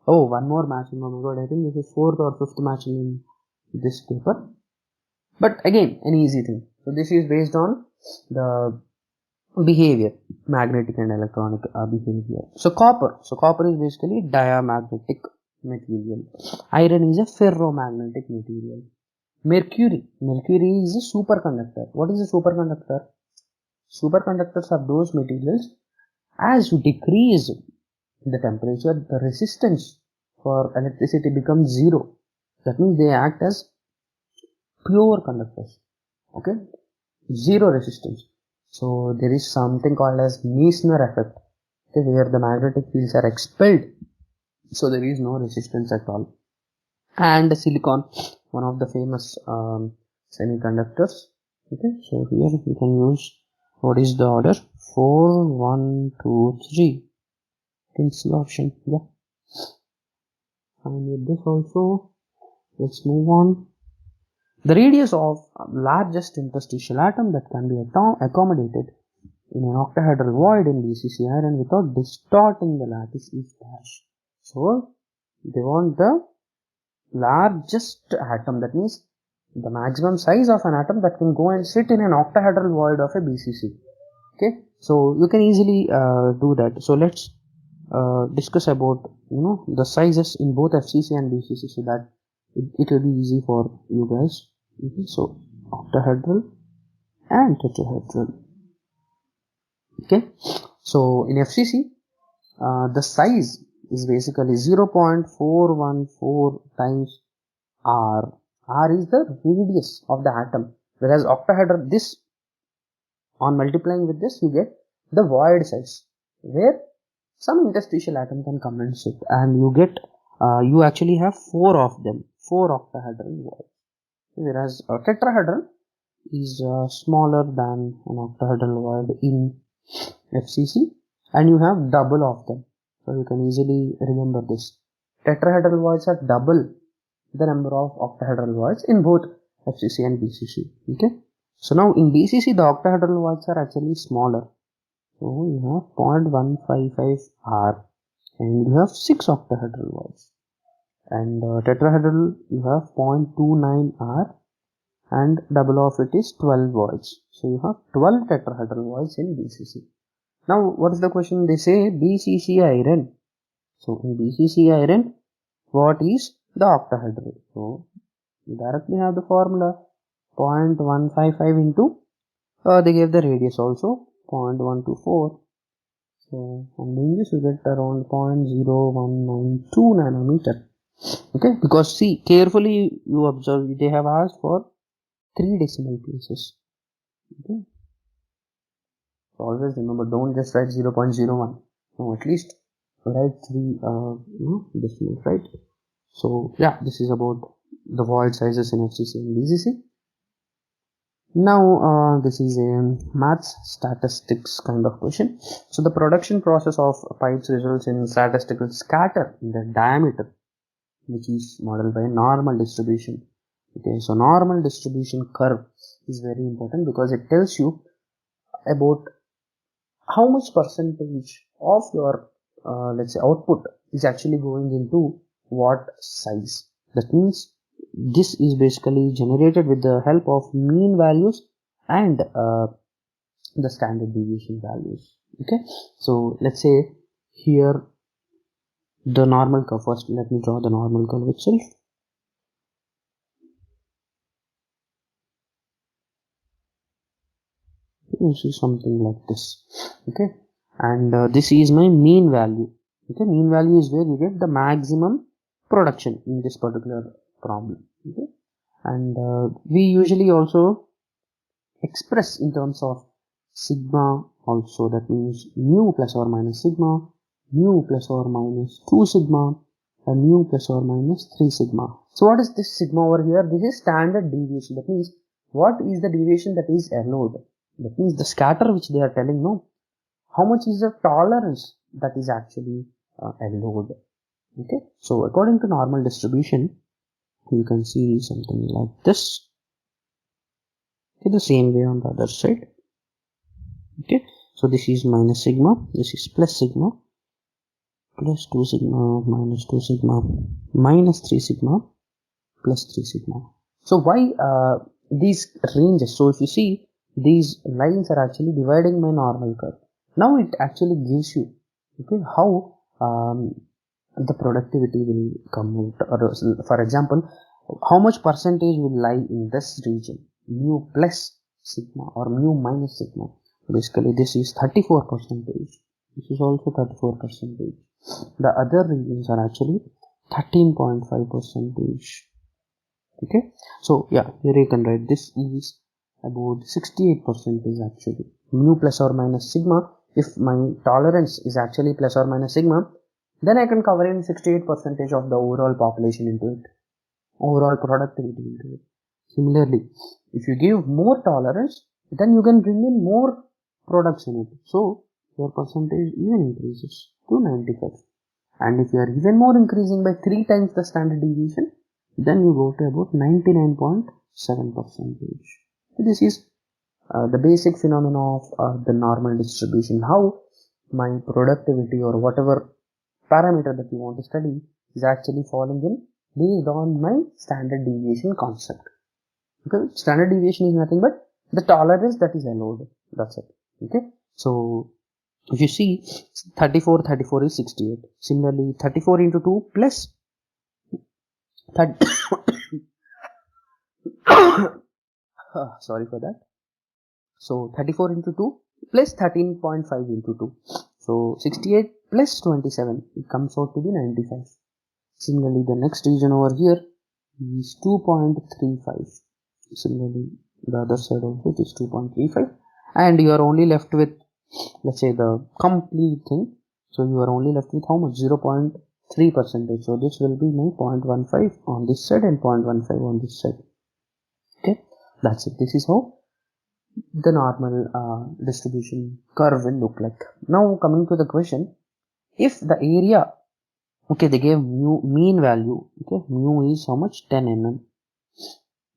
Oh, one more matching. Oh my god, I think this is 4th or 5th matching in this paper. But again, an easy thing. So this is based on the behavior, magnetic and electronic behavior. So copper is basically diamagnetic material. Iron is a ferromagnetic material. Mercury is a superconductor. What is a superconductor? Superconductors are those materials, as you decrease the temperature, the resistance for electricity becomes zero. That means they act as pure conductors. Okay, zero resistance. So there is something called as Meissner effect, okay, where the magnetic fields are expelled, so there is no resistance at all. And silicon, one of the famous semiconductors. Okay, so here we can use, what is the order? 4, 1, 2, 3. Can see option. Yeah. And with this also, let's move on. The radius of largest interstitial atom that can be accommodated in an octahedral void in BCC iron without distorting the lattice is dash. So they want the largest atom, that means the maximum size of an atom that can go and sit in an octahedral void of a BCC. Okay, so you can easily do that. So let's discuss about the sizes in both FCC and BCC, so that it will be easy for you guys. Okay, so octahedral and tetrahedral. Okay, so in FCC the size is basically 0.414 times R. R is the radius of the atom, whereas octahedral, this, on multiplying with this, you get the void size, where some interstitial atom can come and sit, and you get you actually have 4 of them, 4 octahedral voids, whereas a tetrahedral is smaller than an octahedral void in FCC, and you have double of them. So you can easily remember this. Tetrahedral voids are double the number of octahedral voids in both FCC and BCC. Okay. So now in BCC the octahedral voids are actually smaller. So you have 0.155 R and you have 6 octahedral voids. And tetrahedral you have 0.29 R and double of it is 12 voids. So you have 12 tetrahedral voids in BCC. Now what is the question? They say BCC iron. So in BCC iron, what is the octahedral? So you directly have the formula, 0.155 into, they gave the radius also 0.124. So from doing this you get around 0.0192 nanometer. Okay, because see carefully you observe they have asked for 3 decimal places. Okay, so always remember, don't just write 0.01. No, at least write 3 decimals, right? So yeah, this is about the void sizes in FCC and VCC. Now this is a maths statistics kind of question. So the production process of pipes results in statistical scatter in the diameter, which is modeled by normal distribution. Okay, so normal distribution curve is very important because it tells you about how much percentage of your let's say output is actually going into what size. That means this is basically generated with the help of mean values and the standard deviation values. Okay, so let's say here the normal curve. First let me draw the normal curve itself. You see something like this. Okay, and this is my mean value. Okay, mean value is where you get the maximum production in this particular problem. Okay, and we usually also express in terms of sigma also. That means mu plus or minus sigma, mu plus or minus 2 sigma, and mu plus or minus 3 sigma. So what is this sigma over here? This is standard deviation. That means what is the deviation that is allowed? That means the scatter which they are telling, no, how much is the tolerance that is actually allowed. Okay, so according to normal distribution you can see something like this. Okay, the same way on the other side. Okay, so this is minus sigma, this is plus sigma, plus 2 sigma, minus 2 sigma, minus 3 sigma, plus 3 sigma. So why these ranges? So if you see, these lines are actually dividing my normal curve. Now it actually gives you, okay, how the productivity will come out, or for example, how much percentage will lie in this region, mu plus sigma or mu minus sigma. Basically this is 34 percentage, this is also 34 percentage. The other regions are actually 13.5 percentage. Okay, so yeah, here you can write this is about 68 percentage actually, mu plus or minus sigma. If my tolerance is actually plus or minus sigma, then I can cover in 68 percentage of the overall population into it, overall productivity into it. Similarly, if you give more tolerance, then you can bring in more products in it, so your percentage even increases to 95. And if you are even more increasing by 3 times the standard deviation, then you go to about 99.7 percentage. So this is the basic phenomena of the normal distribution, how my productivity or whatever parameter that you want to study is actually falling in based on my standard deviation concept. Okay, standard deviation is nothing but the tolerance that is allowed. That's it. Okay, so if you see 34 is 68. Similarly, 34 into 2 plus 30 sorry for that. So 34 into 2 plus 13.5 into 2. So 68 plus 27, it comes out to be 95. Similarly, the next region over here is 2.35. Similarly, the other side of it is 2.35, and you are only left with, let's say, the complete thing. So you are only left with how much? 0.3 percentage. So this will be my 0.15 on this side and 0.15 on this side. Okay, that's it. This is how the normal distribution curve will look like. Now coming to the question, if the area, okay, they gave mean value, okay, mu is how much? 10 mm.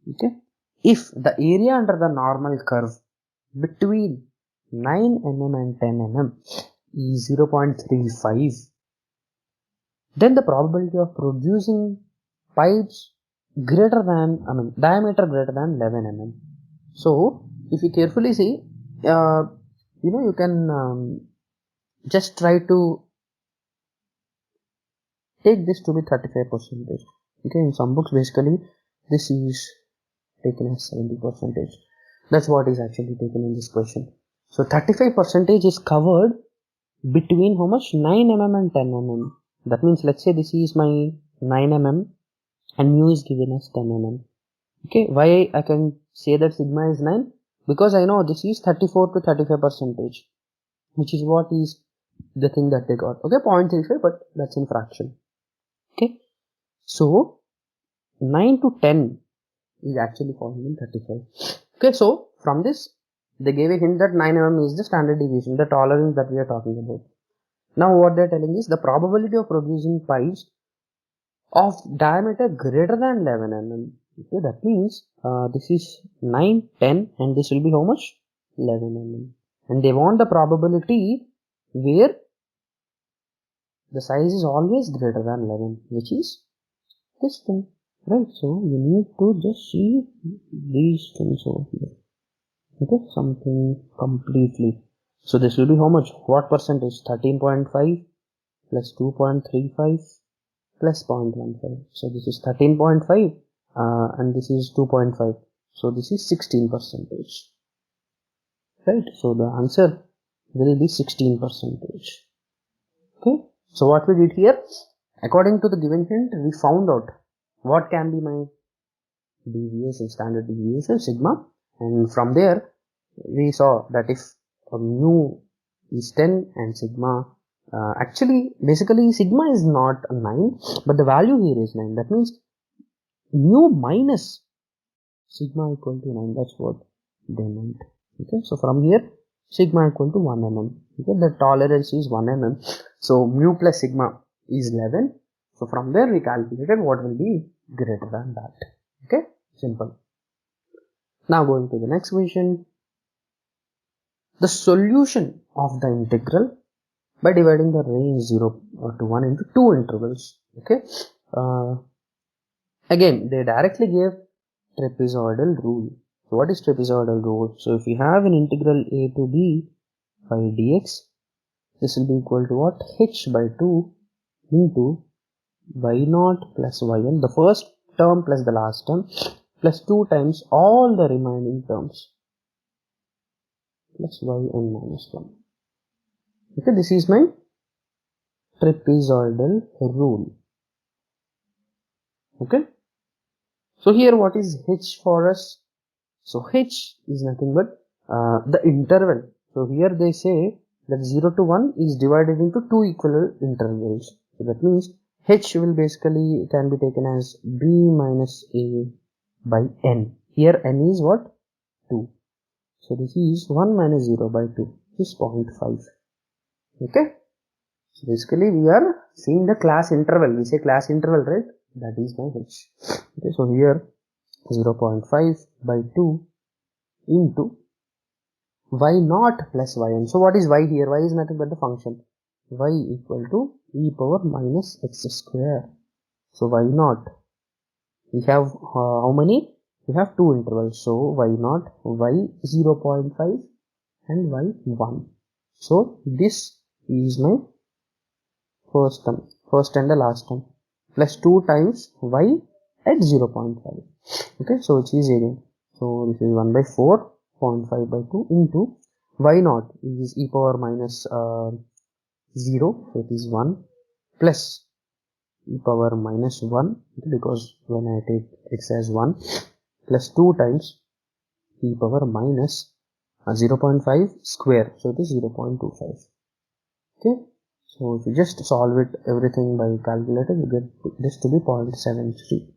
Okay, if the area under the normal curve between 9 mm and 10 mm is 0.35, then the probability of producing pipes greater than, diameter greater than 11 mm. So if you carefully see, you can just try to take this to be 35 percentage. Okay, in some books basically this is taken as 70%. That's what is actually taken in this question. So 35% is covered between how much? 9 mm and 10 mm. That means let's say this is my 9 mm and mu is given as 10 mm. Okay, why I can say that sigma is 9? Because I know this is 34 to 35%, which is what is the thing that they got. Okay, 0.35, but that's in fraction. Okay, so 9 to 10 is actually falling in 35. Okay, so from this they gave a hint that 9 mm is the standard deviation, the tolerance that we are talking about. Now what they're telling is the probability of producing pipes of diameter greater than 11 mm. Okay, that means this is 9, 10 and this will be how much? 11 mm. And they want the probability where the size is always greater than 11, which is this thing, right? So you need to just see these things over here. Okay, something completely. So this will be how much? What percentage? 13.5 plus 2.35 plus 0.15. So this is 13.5 and this is 2.5. So this is 16%. Right? So the answer will be 16%. Okay. So what we did here, according to the given hint, we found out what can be my deviation, standard deviation, sigma, and from there we saw that if mu is 10 and sigma, basically sigma is not 9, but the value here is 9. That means mu minus sigma equal to 9. That's what they meant. Okay, so from here sigma equal to 1 mm. Okay, the tolerance is 1 mm. So mu plus sigma is 11. So from there we calculated what will be greater than that. Okay, simple. Now going to the next question. The solution of the integral by dividing the range 0 to 1 into 2 intervals. Okay, again they directly gave trapezoidal rule. So what is trapezoidal rule? So if we have an integral a to b by dx, this will be equal to what? H by 2 into y0 plus yn, the first term plus the last term, plus 2 times all the remaining terms, plus yn minus 1. Okay, this is my trapezoidal rule. Okay, so here what is h for us? So h is nothing but the interval. So here they say that 0 to 1 is divided into 2 equal intervals. So that means h will basically can be taken as b minus a by n. Here n is what? 2. So this is 1 minus 0 by 2 is 0.5. Okay. So basically we are seeing the class interval. We say class interval, right? That is my h. Okay. So here 0.5 by 2 into y0 plus yn. So what is y here? Y is nothing but the function. Y equal to e power minus x square. So y0, we have how many? We have 2 intervals. So y0, y 0.5 and y 1. So this is my first term, first and the last term, plus 2 times y at 0.5. Okay, so which is again, so this is 1 by 4, 0.5 by 2 into y0 is e power minus 0, so it is 1, plus e power minus 1, because when I take x as 1, plus 2 times e power minus 0.5 square, so it is 0.25. Okay, so if you just solve it everything by calculator, you get this to be 0.73.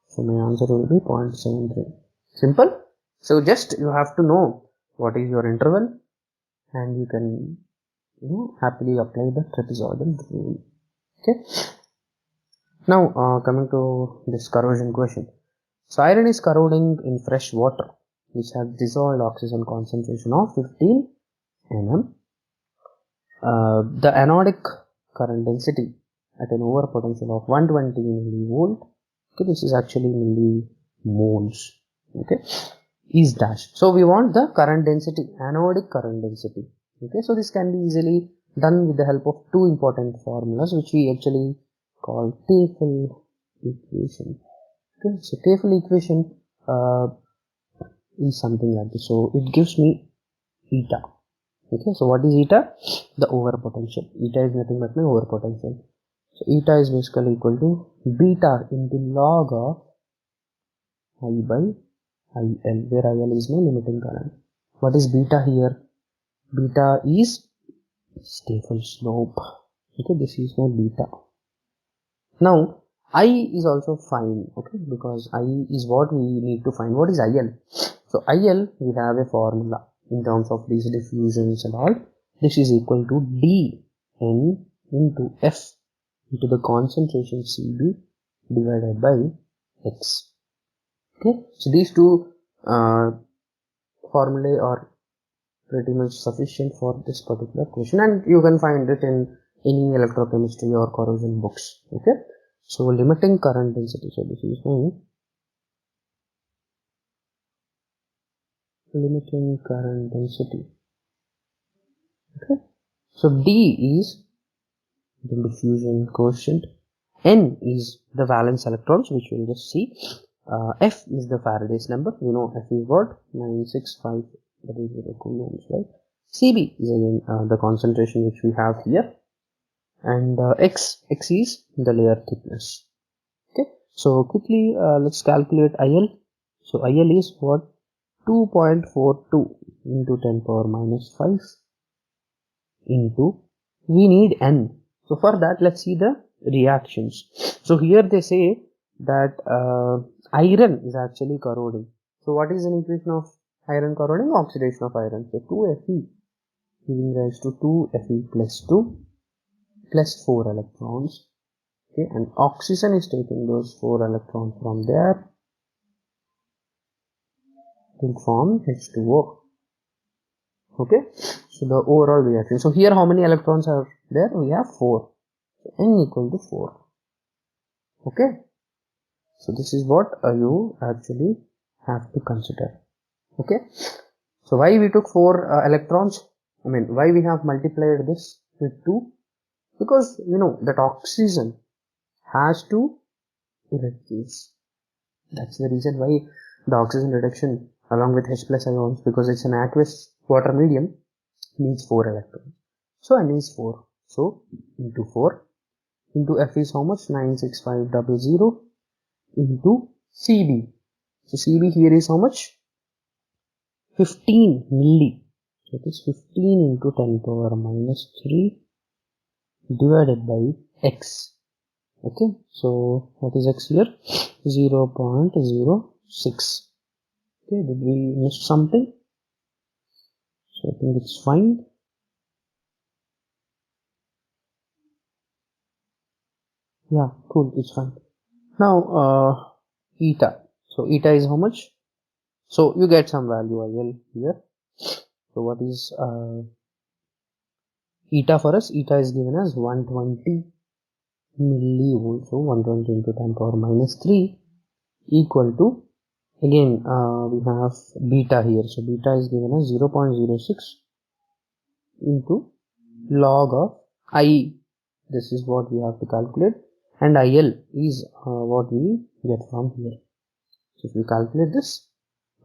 So my answer will be 0.73. Simple. So just you have to know what is your interval and you can happily apply the trapezoidal rule. Okay. Now coming to this corrosion question. So iron is corroding in fresh water which has dissolved oxygen concentration of 15 mm. The anodic current density at an over potential of 120 millivolt, okay, this is actually millimoles, okay, is dash. So we want the current density, anodic current density. Okay, so this can be easily done with the help of two important formulas which we actually call Tafel equation. Okay, so Tafel equation is something like this. So it gives me eta. Okay, so what is eta? The overpotential. Eta is nothing but my overpotential. So eta is basically equal to beta into log of I by IL, where IL is my limiting current. What is beta here? Beta is Stefan slope. Okay, this is my beta. Now I is also fine, okay, because I is what we need to find. What is IL? So IL, we have a formula in terms of these diffusions and all. This is equal to dN into F into the concentration Cb divided by X. Okay, so these two formulae are pretty much sufficient for this particular question, and you can find it in any electrochemistry or corrosion books. Okay, so limiting current density. So this is my limiting current density. Okay, so D is the diffusion coefficient, N is the valence electrons, which we'll just see. F is the Faraday's number. You know F is what? 965 coulombs, right? Cb is again the concentration which we have here, and X is the layer thickness. Okay, so quickly let's calculate IL. So IL is what? 2.42 into 10 power minus 5 into, we need N. So for that, let's see the reactions. So here they say that iron is actually corroding. So what is an equation of iron corroding? Oxidation of iron. So 2Fe giving rise to 2Fe plus 2 plus 4 electrons. Okay, and oxygen is taking those 4 electrons from there to form H2O. Okay, so the overall reaction. So here how many electrons are there? We have 4. So N equal to 4. Okay, so this is what you actually have to consider. Okay, so why we took 4 electrons? I mean, why we have multiplied this with 2? Because you know that oxygen has to reduce. That's the reason why the oxygen reduction along with H plus ions, because it's an aqueous water medium, needs 4 electrons. So N is 4. So into 4 into F is how much? 96500 into Cb. So Cb here is how much? 15 milli. So it is 15 into 10 power minus 3 divided by X. Okay, so what is X here? 0.06. Okay, did we miss something? So I think it's fine. Yeah, cool, it's fine. Now eta. So eta is how much? So you get some value IL here. So what is eta for us? Eta is given as 120 millivolts. So 120 into 10 power minus 3 equal to, again we have beta here. So beta is given as 0.06 into log of I. This is what we have to calculate, and IL is what we get from here. So if we calculate this,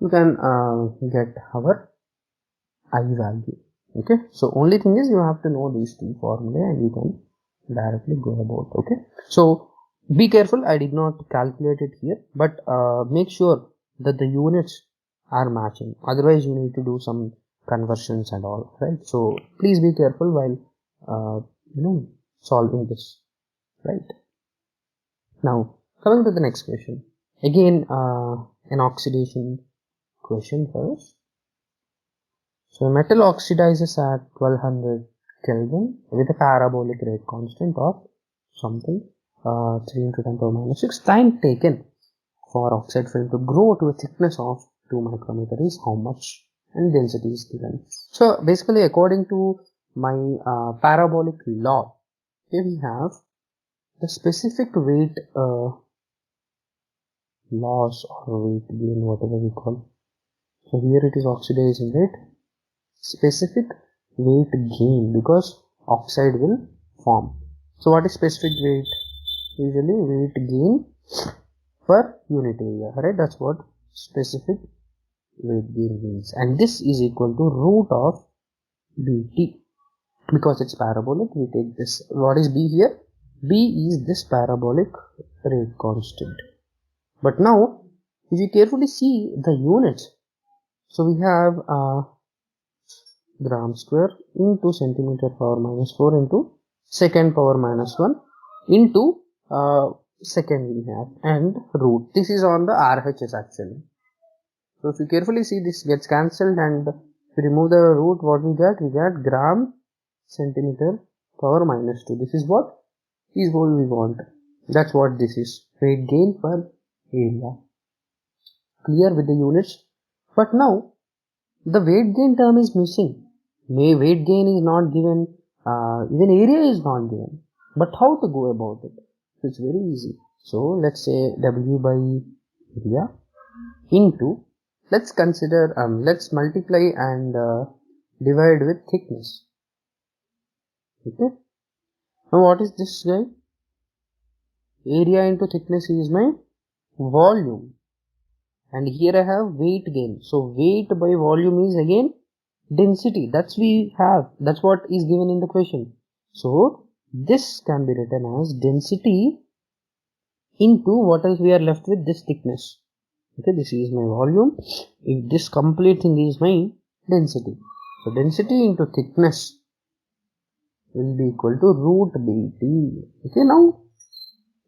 you can get our I value. Okay, so only thing is you have to know these two formulae and you can directly go about. Okay, so be careful, I did not calculate it here, but make sure that the units are matching, otherwise you need to do some conversions and all, right? So please be careful while solving this, right? Now coming to the next question, again an oxidation question first. So metal oxidizes at 1200 Kelvin with a parabolic rate constant of something 3 into 10 power minus 6. Time taken for oxide film to grow to a thickness of 2 micrometer is how much, and density is given. So basically according to my parabolic law, here we have the specific weight loss or weight gain, whatever we call. So here it is oxidizing rate, specific weight gain, because oxide will form. So what is specific weight? Usually weight gain per unit area, right? That's what specific weight gain means, and this is equal to root of bt. Because it's parabolic, we take this. What is b here? B is this parabolic rate constant. But now, if you carefully see the units, so we have gram square into centimeter power minus 4 into second power minus 1 into second we have, and root. This is on the RHS actually. So if you carefully see, this gets cancelled, and if you remove the root, what we get? We get gram centimeter power minus 2. This is what we want. That's what this is. Weight gain per area. Clear with the units? But now the weight gain term is missing. Weight gain is not given. Even area is not given. But how to go about it? It's very easy. So let's say W by area into, let's consider, let's multiply and divide with thickness. Okay. Now what is this guy? Area into thickness is my volume. And here I have weight gain. So weight by volume is again density. That's what is given in the question. So this can be written as density into what else we are left with, this thickness. Okay, this is my volume. If this complete thing is my density. So density into thickness will be equal to root bt. Okay, now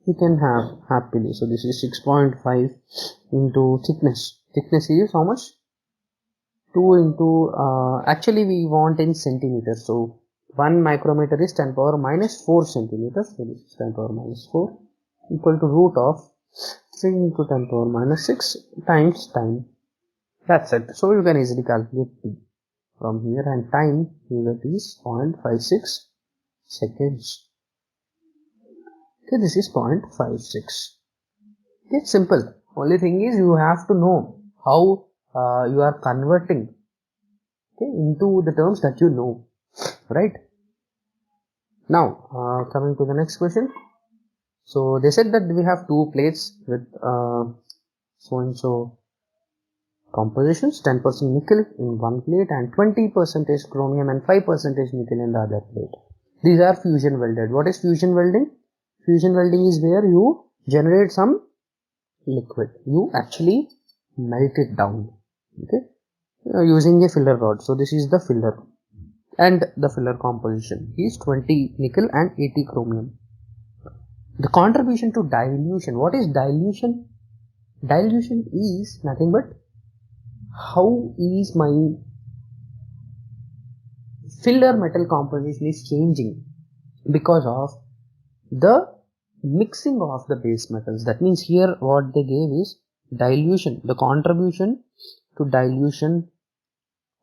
you can have happily. So this is 6.5 into thickness. Thickness is how much? 2 into, actually we want in centimeters. So 1 micrometer is 10 power minus 4 centimeters. So this is 10 power minus 4 equal to root of 3 into 10 power minus 6 times time. That's it. So you can easily calculate t from here, and time you get is 0.56 seconds. Okay, this is 0.56. It's simple. Only thing is you have to know how you are converting, okay, into the terms that you know, right? Now coming to the next question. So they said that we have two plates with so and so compositions, 10% nickel in one plate and 20% chromium and 5% nickel in the other plate. These are fusion welded. What is fusion welding? Fusion welding is where you generate some liquid. You actually melt it down, okay, using a filler rod. So this is the filler, and the filler composition is 20 nickel and 80 chromium. The contribution to dilution. What is dilution? Dilution is nothing but how is my filler metal composition is changing because of the mixing of the base metals. That means here what they gave is dilution, the contribution to dilution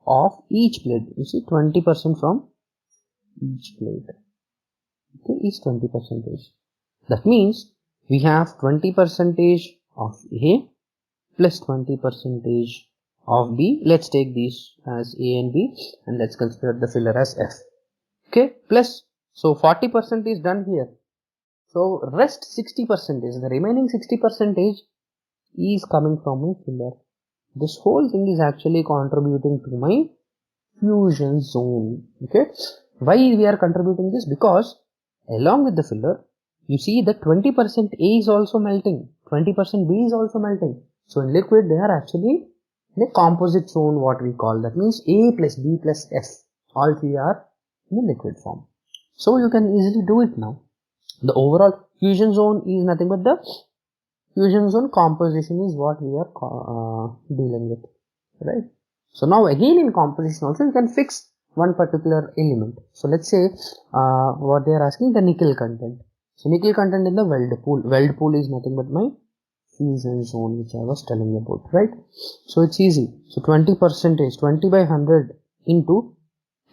of each plate. You see 20% from each plate, okay, is 20%. That means we have 20% of A plus 20% of B. Let's take these as A and B, and let's consider the filler as F. Okay, plus, so 40% is done here. So rest 60%, the remaining 60% is coming from my filler. This whole thing is actually contributing to my fusion zone. Okay, why we are contributing this? Because along with the filler, you see that 20% A is also melting, 20% B is also melting. So in liquid they are actually in a composite zone, what we call. That means A plus B plus F, all three are in a liquid form. So you can easily do it now. The overall fusion zone is nothing but the fusion zone composition is what we are dealing with, right? So now again in composition also you can fix one particular element. So let's say what they are asking, the nickel content. So nickel content in the weld pool. Weld pool is nothing but my fusion zone, which I was telling you about, right? So it's easy. So 20%, 20 by 100 into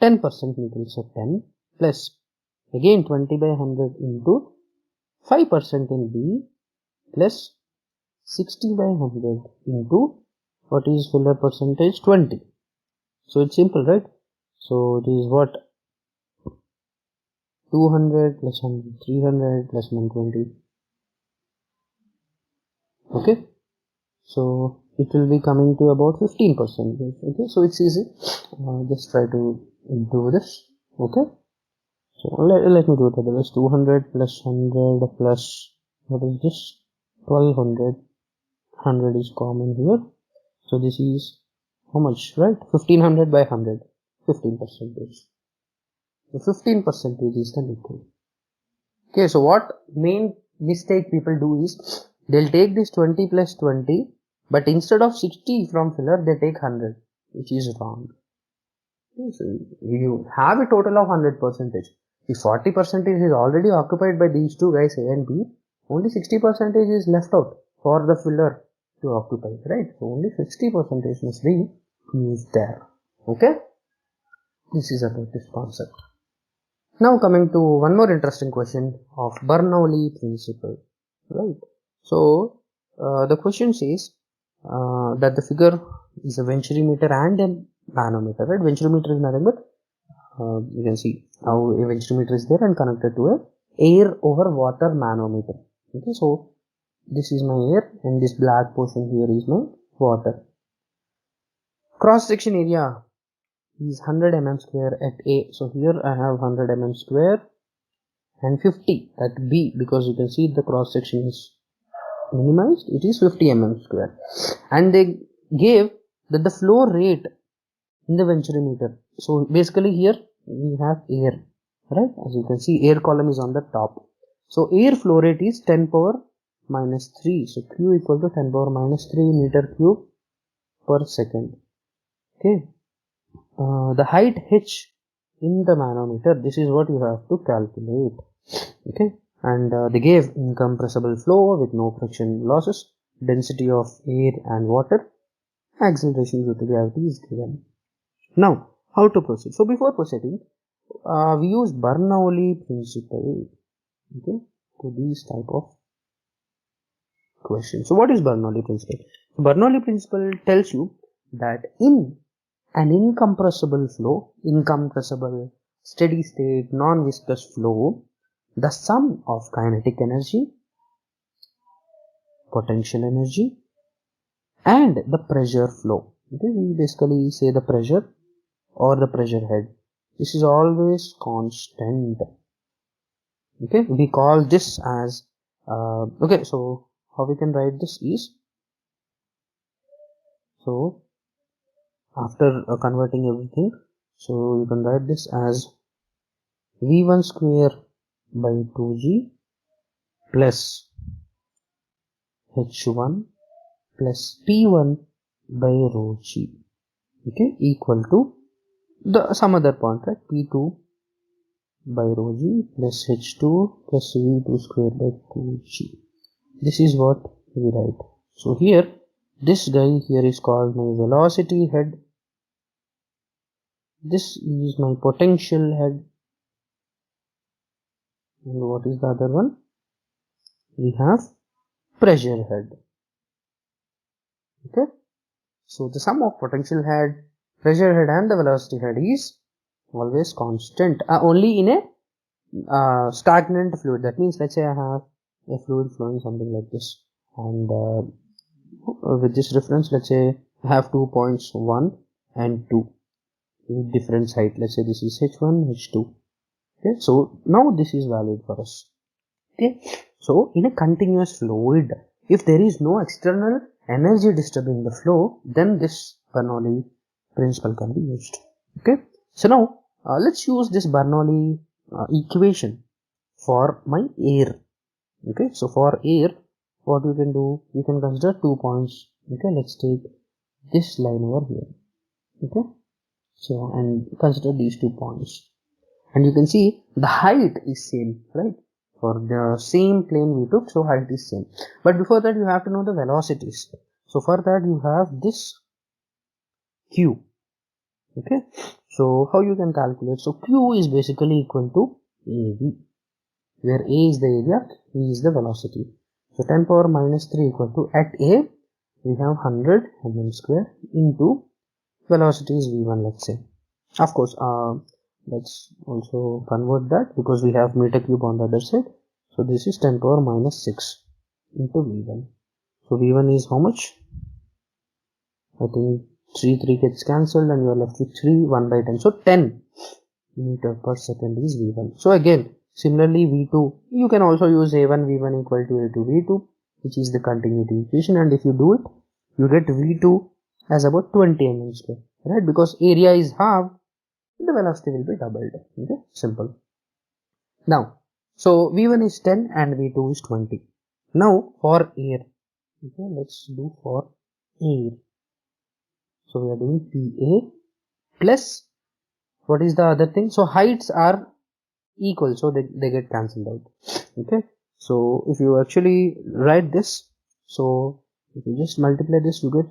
10% nickel, so 10 plus again 20 by 100 into 5% in B plus 60 by 100 into what is filler percentage, 20. So it's simple, right? So it is what, 200 plus 100, 300 plus 120. Okay, so it will be coming to about 15%. Okay, so it's easy. Just try to do this. Okay, so let me do it otherwise. 200 plus 100 plus, what is this, 1200. 100 is common here, so this is how much, right? 1500 by 100, 15%. So 15% is the liquid. Okay, so what main mistake people do is they'll take this 20 plus 20, but instead of 60 from filler they take 100, which is wrong. Okay, so you have a total of 100%. If 40% is already occupied by these two guys A and B, only 60% is left out for the filler to occupy, right? So only 60% must be used there. Okay, this is about this concept. Now coming to one more interesting question of Bernoulli principle, right? So the question says that the figure is a venturimeter and a manometer, right? Venturimeter is nothing but you can see how a venturimeter is there and connected to a air over water manometer. Okay, so this is my air and this black portion here is my water. Cross section area is 100 mm square at A. So here I have 100 mm square and 50 at B, because you can see the cross section is minimized. It is 50 mm square, and they gave that the flow rate in the venturimeter. So basically here we have air, right? As you can see, air column is on the top. So air flow rate is 10 power minus 3. So Q equal to 10 power minus 3 meter cube per second. Okay. The height h in the manometer, this is what you have to calculate. Okay, and they gave incompressible flow with no friction losses, density of air and water, acceleration due to gravity is given. Now how to proceed? So before proceeding, we use Bernoulli principle, okay, to these type of questions. So what is Bernoulli principle? Bernoulli principle tells you that in an incompressible flow, incompressible steady state non-viscous flow, the sum of kinetic energy, potential energy and the pressure flow, okay, we basically say the pressure or the pressure head, this is always constant. Okay, we call this as okay, so how we can write this is, so after converting everything, so you can write this as V1 square by 2G plus H1 plus P1 by rho G, okay, equal to the some other point, right? P2 by rho G plus H2 plus V2 square by 2G. This is what we write. So here, this guy here is called my velocity head. This is my potential head. And what is the other one? We have pressure head. Okay. So the sum of potential head, pressure head and the velocity head is always constant, only in a stagnant fluid. That means, let's say I have a fluid flowing something like this, and with this reference, let's say I have 2 points 1 and 2 with different height. Let's say this is H1, H2. Okay, so now this is valid for us. Okay, so in a continuous fluid, if there is no external energy disturbing the flow, then this Bernoulli principle can be used. Okay, so now let's use this Bernoulli equation for my air. Okay, so for air, what you can do, you can consider 2 points. Okay, let's take this line over here. Okay, so and consider these 2 points, and you can see the height is same, right? For the same plane we took, so height is same. But before that, you have to know the velocities. So for that, you have this Q. Okay, so how you can calculate? So Q is basically equal to AV, where A is the area, V is the velocity. So 10 power minus 3 equal to, at A we have 100 mm square into velocity is V1, let's say. Of course, let's also convert that, because we have meter cube on the other side. So this is 10 power minus 6 into V1. So V1 is how much? I think 3 gets cancelled and you are left with 3, 1 by 10. So 10 meter per second is V1. So again, similarly V2, you can also use A1 V1 equal to A2 V2, which is the continuity equation, and if you do it, you get V2 as about 20 mm square, right? Because area is half, the velocity will be doubled. Okay, simple. Now, so V1 is 10 and V2 is 20. Now for air, okay, let's do for air. So we are doing PA plus, what is the other thing? So heights are equal, so they get cancelled out. Okay, so if you actually write this, so if you just multiply this, you get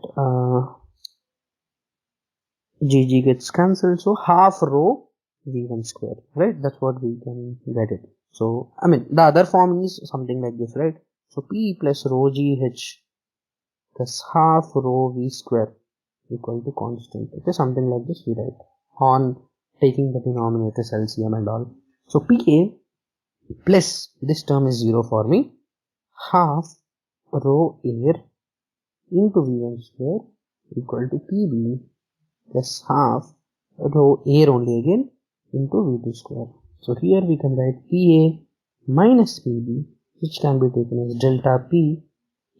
GG gets cancelled, so half rho V1 square, right? That's what we can get it. So I mean the other form is something like this, right? So P plus rho GH plus half rho V square equal to constant. Okay, something like this we write on taking the denominators LCM and all. So PA plus this term is 0 for me, half rho air into V1 square equal to PB plus half rho air only again into V2 square. So here we can write PA minus PB, which can be taken as delta P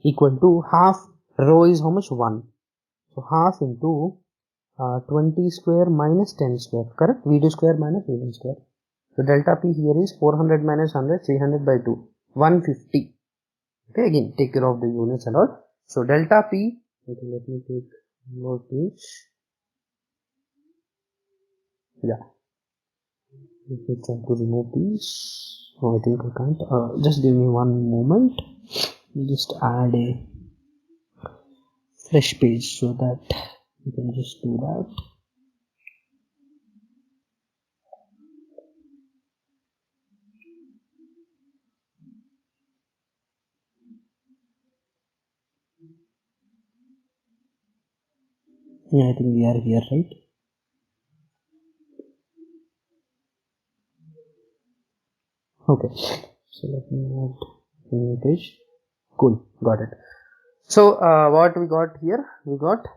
equal to half rho is how much? 1. So half into 20 square minus 10 square, correct? V2 square minus V1 square. So delta P here is 400 minus 100, 300 by 2, 150. Okay, again take care of the units and all. So delta P, okay, let me take more page. Yeah, let me try to remove these. Oh, I think I can't. Just give me one moment. Just add a fresh page so that you can just do that. Yeah, I think we are here, right? Okay, so let me add a new page. Cool, got it. So what we got here? We got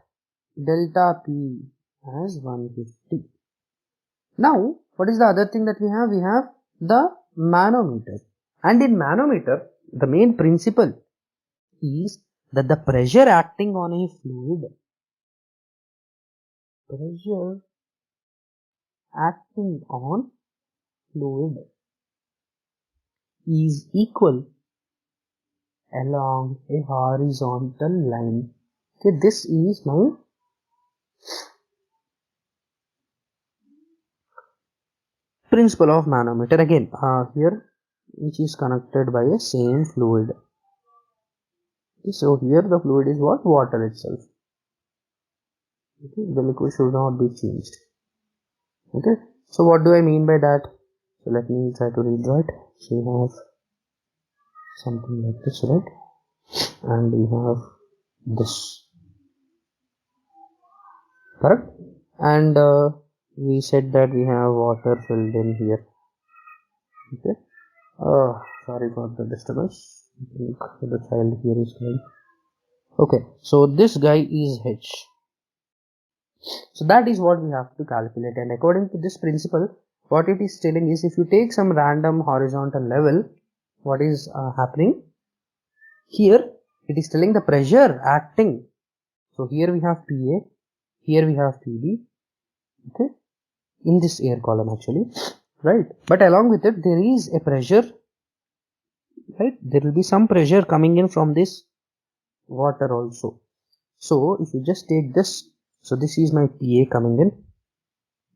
delta P as 150. Now, what is the other thing that we have? We have the manometer. And in manometer, the main principle is that the pressure acting on a fluid, is equal along a horizontal line. Okay, this is my principle of manometer again here, which is connected by a same fluid. So here the fluid is what? Water itself. Okay, the liquid should not be changed. Okay, so what do I mean by that? So let me try to read that. So we have something like this, right? And we have this, correct? And we said that we have water filled in here. Okay. Sorry for the disturbance. I think the child here is crying. Okay, so this guy is H. So that is what we have to calculate, and according to this principle, what it is telling is if you take some random horizontal level, what is happening here? It is telling the pressure acting. So here we have PA, here we have PB, okay, in this air column actually, right? But along with it, there is a pressure, right? There will be some pressure coming in from this water also. So if you just take this, so this is my PA coming in,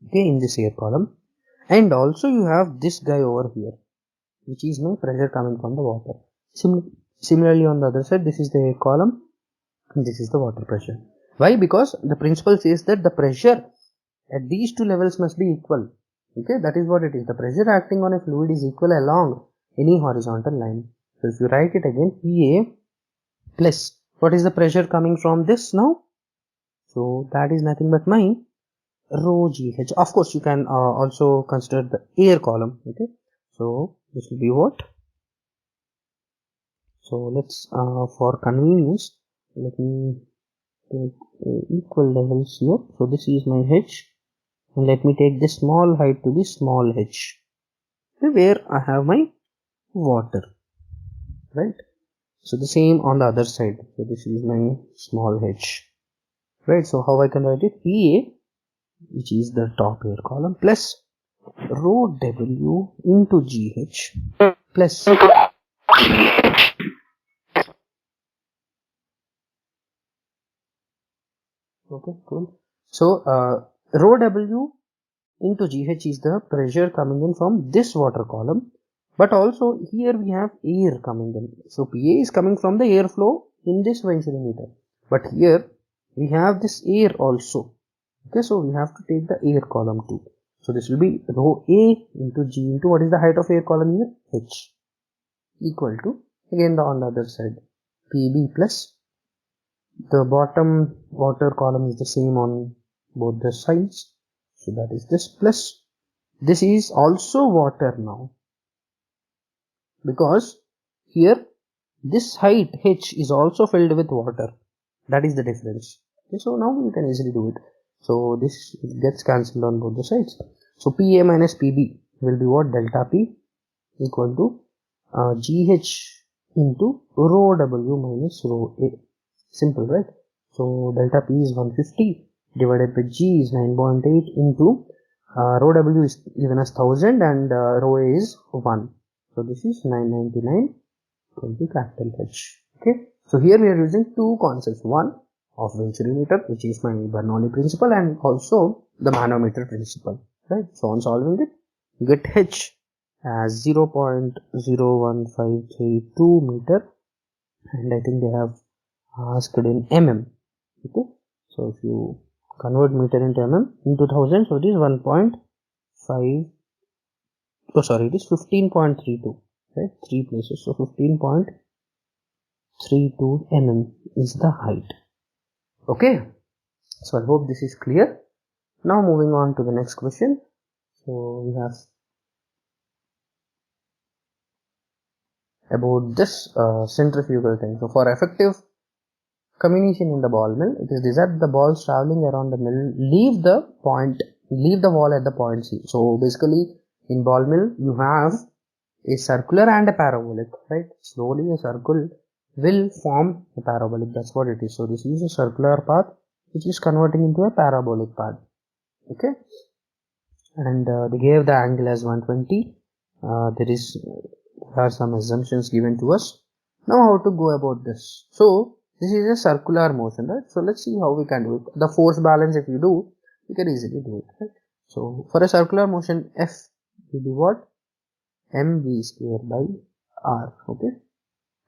okay, in this air column, and also you have this guy over here, which is my pressure coming from the water. Similarly on the other side, this is the air column and this is the water pressure. Why? Because the principle says that the pressure at these two levels must be equal. Okay, that is what it is. The pressure acting on a fluid is equal along any horizontal line. So if you write it again, PA plus, what is the pressure coming from this now? So that is nothing but my rho GH. Of course, you can also consider the air column. Okay, so this will be what? So let's for convenience, let me take equal levels here. So this is my h, and let me take this small height to this small h, where I have my water, right? So the same on the other side. So this is my small h, right? So how I can write it? PA, which is the top air column, plus rho W into GH plus okay, cool. So rho W into GH is the pressure coming in from this water column, but also here we have air coming in. So PA is coming from the airflow in this venturimeter, but here we have this air also. Okay, so we have to take the air column too. So this will be rho A into G into what is the height of air column here? H, equal to, again on the other side, PB plus the bottom water column is the same on both the sides. So that is this plus this is also water now, because here this height h is also filled with water. That is the difference. Okay, so now you can easily do it. So this gets cancelled on both the sides. So PA minus PB will be what? Delta P equal to GH into rho W minus rho A. Simple, right? So delta P is 150 divided by G is 9.8 into rho W is given as 1000 and rho A is 1. So this is 999 into capital H. Okay. So here we are using two concepts. One of venturimeter, which is my Bernoulli principle, and also the manometer principle. Right. So on solving it, you get H as 0.01532 meter, and I think they have asked in mm. Okay, so if you convert meter into mm into 1000, so it is 1.5, oh sorry, it is 15.32, right? 3 places, so 15.32 mm is the height. Okay, so I hope this is clear. Now moving on to the next question. So we have about this centrifugal thing. So for effective comminution in the ball mill, it is desired the balls traveling around the mill leave the wall at the point C. So basically in ball mill you have a circular and a parabolic, right? Slowly a circle will form a parabolic. That's what it is. So this is a circular path which is converting into a parabolic path. Okay, and they gave the angle as 120. There are some assumptions given to us. Now how to go about this? So this is a circular motion, right? So let's see how we can do it. The force balance, if you do, you can easily do it, right? So for a circular motion, F will be what? mv square by r. Okay,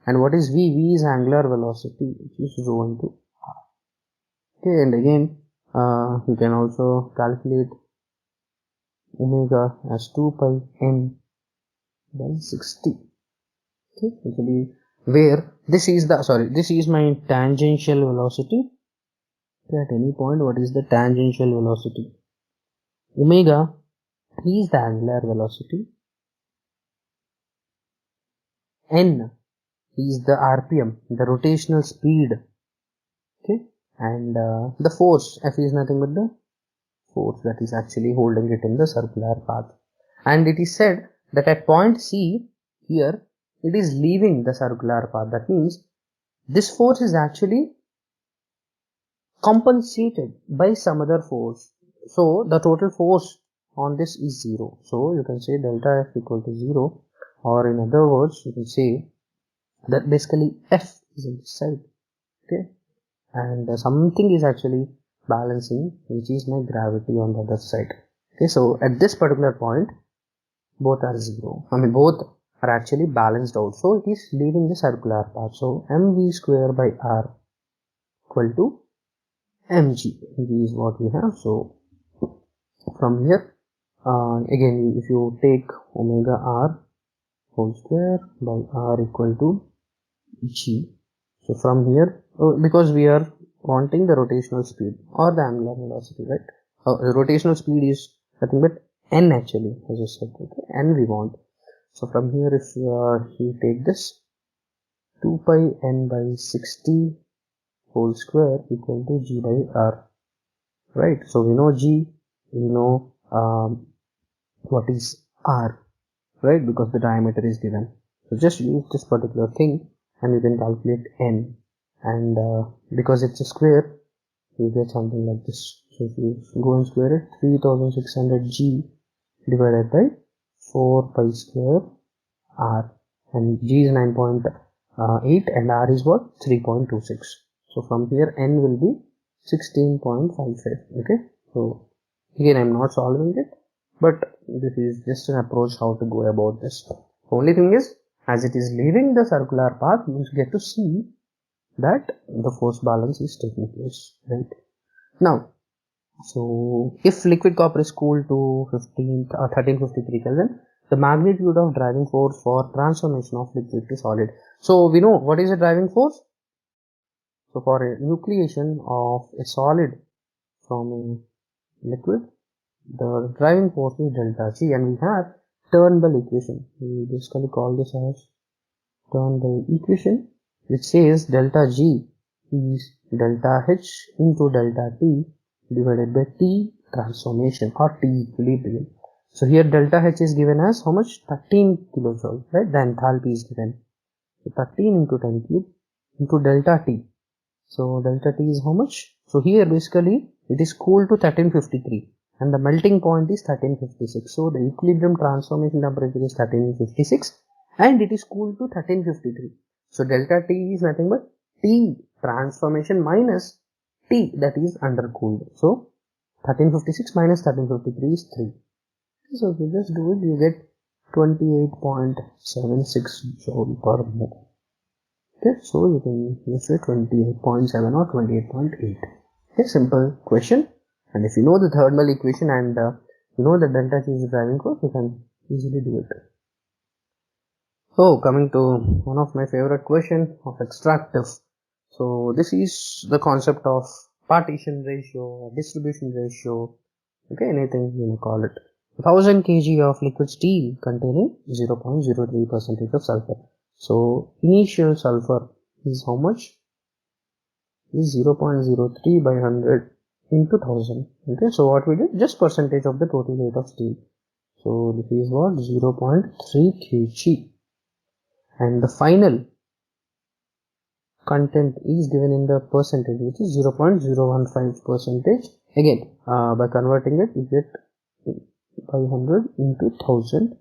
and what is v? V is angular velocity, which is rho into r. Okay, and again you can also calculate omega as 2 pi n by 60. Okay, actually where this is my tangential velocity. Okay, at any point, what is the tangential velocity? Omega is the angular velocity, n is the RPM, the rotational speed. Okay, and the force F is nothing but the force that is actually holding it in the circular path. And it is said that at point C here it is leaving the circular path. That means this force is actually compensated by some other force. So the total force on this is 0. So you can say delta F equal to 0, or in other words you can say that basically F is on this side. Okay, and something is actually balancing, which is my gravity on the other side. Okay, so at this particular point both are 0. Both are actually balanced out, so it is leaving the circular path. So mv square by r equal to mg. Mg is what we have. So from here again, if you take omega r whole square by r equal to g, so from here because we are wanting the rotational speed or the angular velocity, right? The rotational speed is nothing but n actually, as I said. Okay, n we want. So from here, if you take this 2 pi n by 60 whole square equal to G by R, right? So we know G, we know what is R, right? Because the diameter is given. So just use this particular thing and you can calculate N, and because it's a square, you get something like this. So if you go and square it, 3600 G divided by 4 pi square R, and G is 9.8 and R is what? 3.26. So from here N will be 16.55. Okay, so again I'm not solving it, but this is just an approach how to go about this. Only thing is, as it is leaving the circular path, you get to see that the force balance is taking place, right? Now, so if liquid copper is cooled to 1353 Kelvin, the magnitude of driving force for transformation of liquid to solid. So we know what is the driving force. So for a nucleation of a solid from a liquid, the driving force is delta G, and we have Turnbull equation. We basically call this as Turnbull equation, which says delta G is delta H into delta T divided by T transformation or T equilibrium. So here delta H is given as how much? 13 kilojoule, right? The enthalpy is given. So 13 into 10 cube into delta T. So delta T is how much? So here basically it is cooled to 1353 and the melting point is 1356. So the equilibrium transformation temperature is 1356 and it is cooled to 1353. So delta T is nothing but T transformation minus T, that is undercooled. So 1356 minus 1353 is 3. So if you just do it, you get 28.76 joule per mole. Okay, so you can just say 28.7 or 28.8. Okay, simple question. And if you know the thermal equation and you know that delta G is the driving force, you can easily do it. So coming to one of my favorite question of extractive. So this is the concept of partition ratio, distribution ratio, okay, anything you may call it. 1000 kg of liquid steel containing 0.03% of sulfur. So initial sulfur is how much? Is 0.03 by 100 into 1000. Okay, so what we did? Just percentage of the total weight of steel. So this is what? 0.3 kg. And the final content is given in the percentage, which is 0.015 percentage. Again, by converting it, you get by 100 into 1000.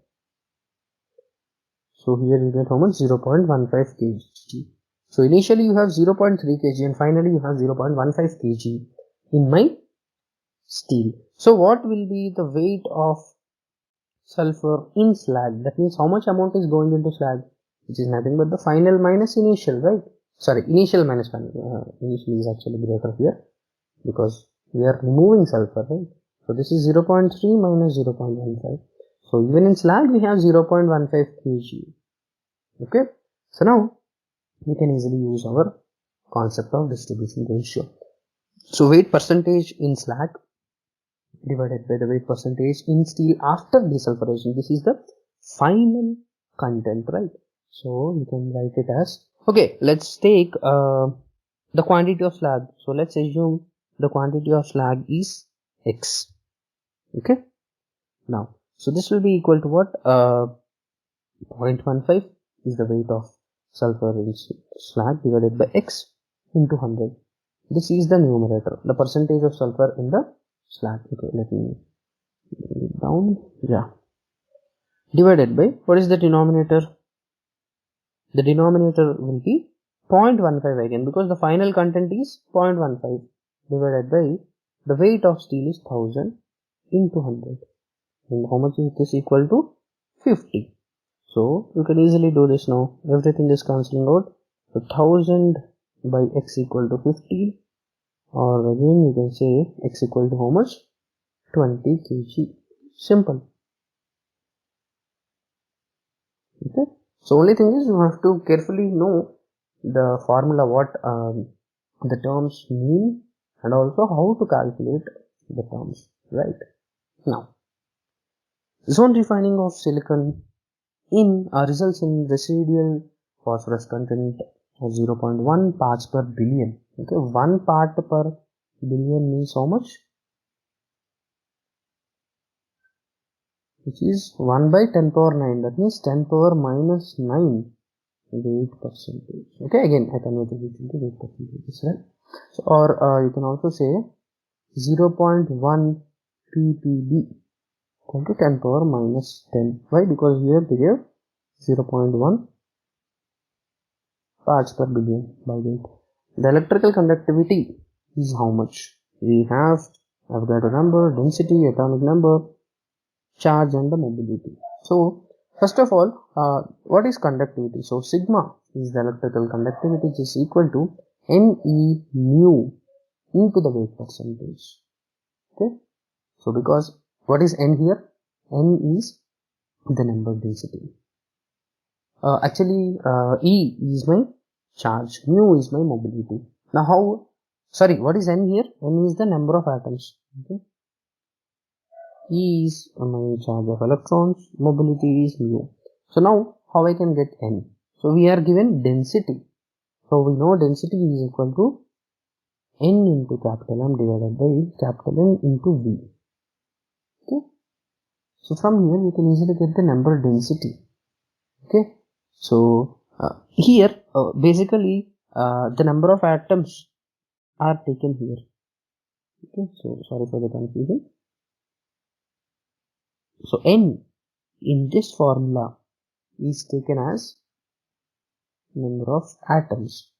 So here you get how much? 0.15 kg. So initially you have 0.3 kg and finally you have 0.15 kg in my steel. So what will be the weight of sulfur in slag? That means how much amount is going into slag, which is nothing but the final minus initial, right? Sorry, initial minus final. Initial is actually greater here because we are removing sulfur, right? So this is 0.3 minus 0.15. So even in slag we have 0.15 kg. Okay. So now we can easily use our concept of distribution ratio. So weight percentage in slag divided by the weight percentage in steel after desulfurization. This is the final content, right? So you can write it as, okay, let's take the quantity of slag. So let's assume the quantity of slag is X. Okay. Now, so this will be equal to what? 0.15 is the weight of sulfur in slag divided by X into 100. This is the numerator, the percentage of sulfur in the slag. Okay, let me bring it down. Yeah. Divided by, what is the denominator? The denominator will be 0.15 again because the final content is 0.15 divided by the weight of steel is 1000 into 100. And how much is this equal to? 50. So you can easily do this now. Everything is cancelling out. So 1000 by X equal to 50, or again you can say X equal to how much? 20 kg. Simple. Okay. So only thing is you have to carefully know the formula, what the terms mean, and also how to calculate the terms, right? Now, zone refining of silicon results in residual phosphorus content of 0.1 parts per billion Okay, 1 part per billion means how much? Which is 1 by 10 power 9. That means 10 power minus 9 weight percentage. Okay, again I converted it into weight percentage, right? So, or you can also say 0.1 ppb equal to 10 power minus 10. Why? Because here they give 0.1 parts per billion by weight. The electrical conductivity is how much? We have Avogadro number, density, atomic number, charge, and the mobility. So first of all, what is conductivity? So sigma is the electrical conductivity, which is equal to Ne mu into the weight percentage. Okay. So because what is N here? N is the number density. Actually, E is my charge, mu is my mobility. Now what is N here? N is the number of atoms. Okay. E is my charge of electrons, mobility is mu. So now how I can get N? So we are given density. So we know density is equal to N into capital M divided by capital N into V. Okay. So from here you can easily get the number density. Okay. So here basically the number of atoms are taken here. Okay. So sorry for the confusion. So N in this formula is taken as number of atoms.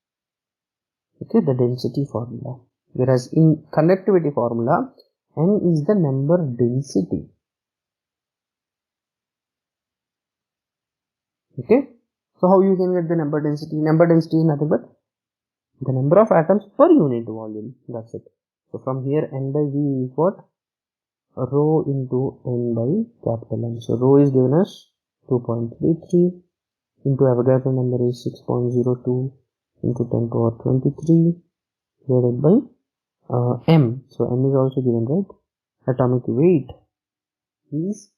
Okay, the density formula. Whereas in conductivity formula, N is the number density. Okay, so how you can get the number density? Number density is nothing but the number of atoms per unit volume. That's it. So from here, N by V is what? Rho into N by capital M. So rho is given as 2.33 into Avogadro number is 6.02 into 10 power 23 divided by M. So M is also given, right? Atomic weight is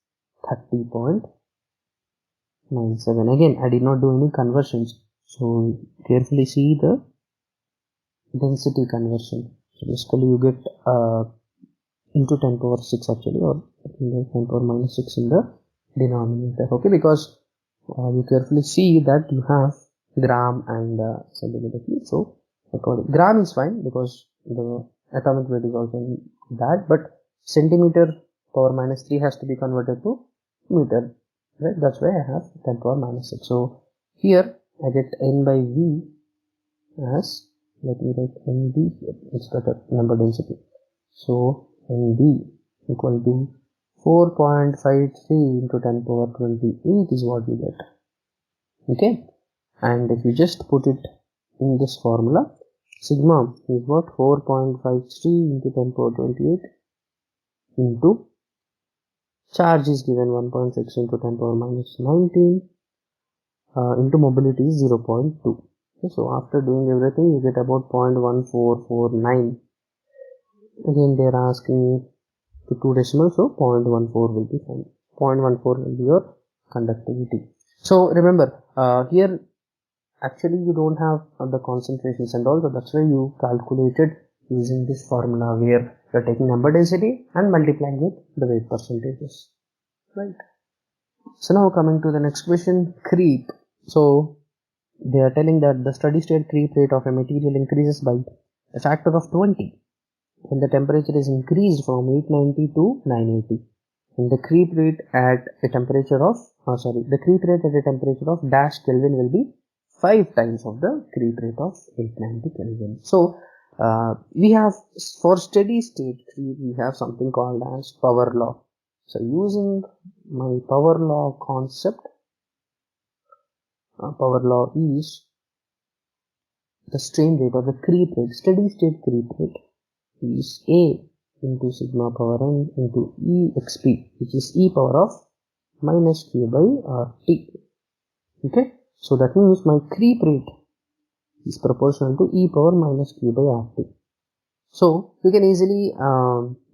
30.97. Again, I did not do any conversions. So carefully see the density conversion. So basically you get into 10 power 6 actually, or 10 power minus 6 in the denominator. Okay, because you carefully see that you have gram and centimeter cube. So gram is fine because the atomic weight is also in that, but centimeter power minus 3 has to be converted to meter, right? That's why I have 10 power minus 6. So here I get N by V as, let me write NB here, it's better, number density. So NB equal to 4.53 into 10 power 28 is what you get. Okay, and if you just put it in this formula, sigma is what? 4.53 into 10 power 28 into charge is given 1.6 into 10 power minus 19 into mobility is 0.2. Okay, so after doing everything you get about 0.1449. Again they are asking to 2 decimals, so 0.14 will be fine. 0.14 will be your conductivity. So remember here actually you don't have the concentrations and all, so that's why you calculated using this formula where you're taking number density and multiplying with the weight percentages, right? So now coming to the next question, creep. So they are telling that the steady state creep rate of a material increases by a factor of 20 when the temperature is increased from 890 to 980. And the creep rate at a temperature of dash Kelvin will be 5 times of the creep rate of 890 Kelvin. So we have, for steady state creep, we have something called as power law. So using my power law concept, power law is the strain rate or the creep rate, steady state creep rate is A into sigma power n into exp, which is e power of minus q by RT. Okay, so that means my creep rate is proportional to e power minus q by RT. So you can easily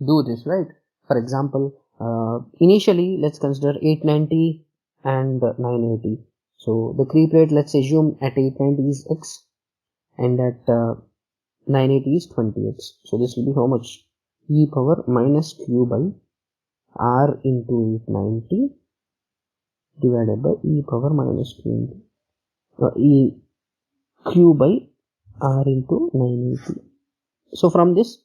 do this, right? For example, initially let's consider 890 and 980. So the creep rate, let's assume at 890 is x and at 980 is 20x. So this will be how much? E power minus q by r into 890 divided by e power minus q into q by r into 980. So from this,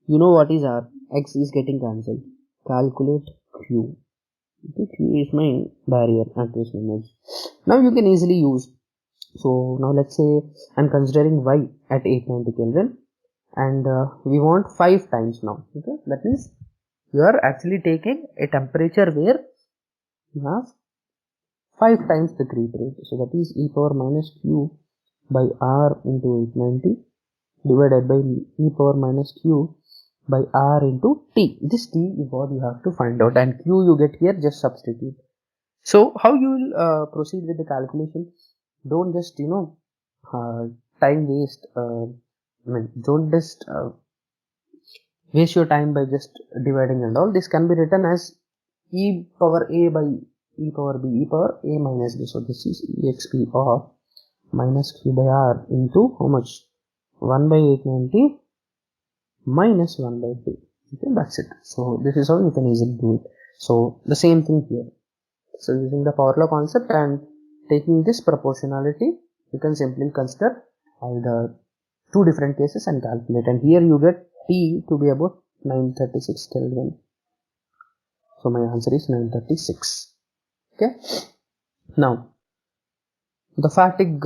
you know what is r. X is getting cancelled. Calculate q. Okay, q is my barrier accuracy image. Now you can easily use. So now let's say I'm considering y at 890 Kelvin, and we want 5 times now. Okay, that means you are actually taking a temperature where you have 5 times the creep rate. So that is e power minus q by r into 890 divided by e power minus q by r into t. This t is what you have to find out, and q you get here, just substitute. So how you will proceed with the calculation? Don't just time waste. Don't just waste your time by just dividing and all. This can be written as e power a by e power b, e power a minus b. So this is exp of minus q by r into how much? 1 by 890 minus 1 by 2. Okay, that's it. So this is how you can easily do it. So the same thing here. So using the power law concept and taking this proportionality, you can simply consider all the two different cases and calculate. And here you get T to be about 936 Kelvin. So my answer is 936. Okay. Now the fatigue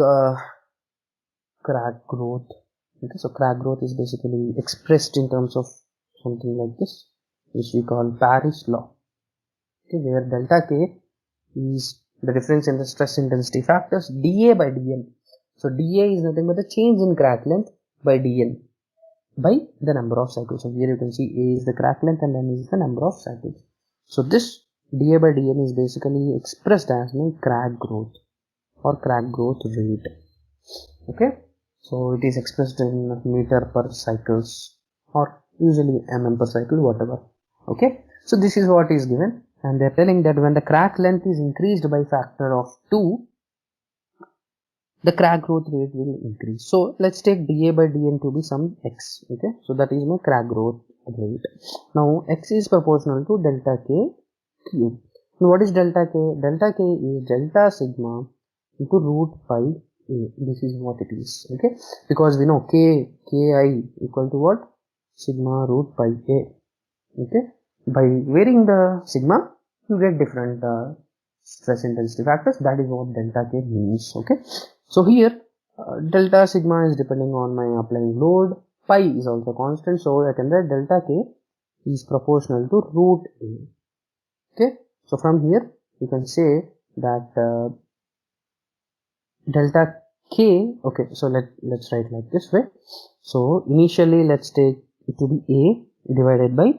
crack growth. Okay, so crack growth is basically expressed in terms of something like this, which we call Paris law. Okay, where delta K is the difference in the stress intensity factors dA by dN. So dA is nothing but the change in crack length by dN by the number of cycles. So here you can see A is the crack length and N is the number of cycles. So this dA by dN is basically expressed as my crack growth or crack growth rate. Okay, so it is expressed in meter per cycles or usually mm per cycle, whatever. Okay, so this is what is given, and they're telling that when the crack length is increased by factor of 2, the crack growth rate will increase. So let's take dA by dN to be some x. Okay, so that is my crack growth rate. Now x is proportional to delta K cube. Now what is delta K? Delta K is delta sigma into root pi a. This is what it is. Okay, because we know Ki equal to what? Sigma root pi a. Okay, by varying the sigma, you get different stress intensity factors. That is what delta K means. Okay, so here delta sigma is depending on my applying load. Pi is also constant, so I can write delta K is proportional to root a. Okay, so from here you can say that delta K. Okay, so let's write like this way. So initially let's take it to be A divided by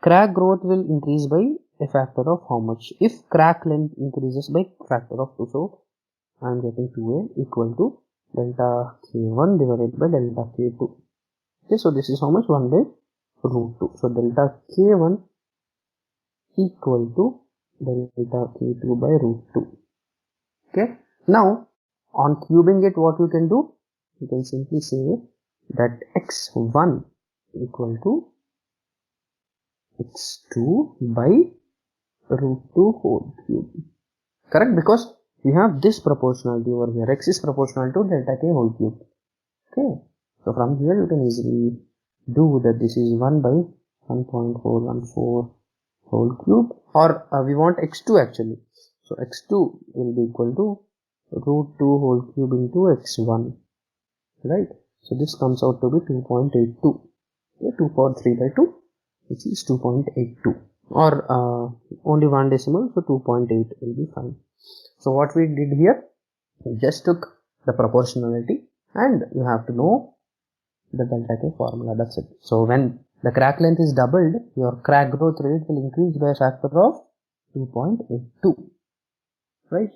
crack growth will increase by a factor of how much? If crack length increases by factor of 2, so I am getting 2A equal to delta K1 divided by delta K2. Okay, so this is how much? 1 by root 2. So delta K1 equal to delta K2 by root 2. Okay, now on cubing it, what you can do? You can simply say that x1 equal to x2 by root 2 whole cube. Correct? Because we have this proportionality over here. X is proportional to delta K whole cube. Okay. So from here you can easily do that this is 1 by 1.414 whole cube, or we want x2 actually. So x2 will be equal to root 2 whole cube into x1, right? So this comes out to be 2.82. Okay, 2 power 3 by 2, which is 2.82, or only one decimal, so 2.8 will be fine. So what we did here, we just took the proportionality, and you have to know the delta K formula. That's it. So when the crack length is doubled, your crack growth rate will increase by a factor of 2.82, right?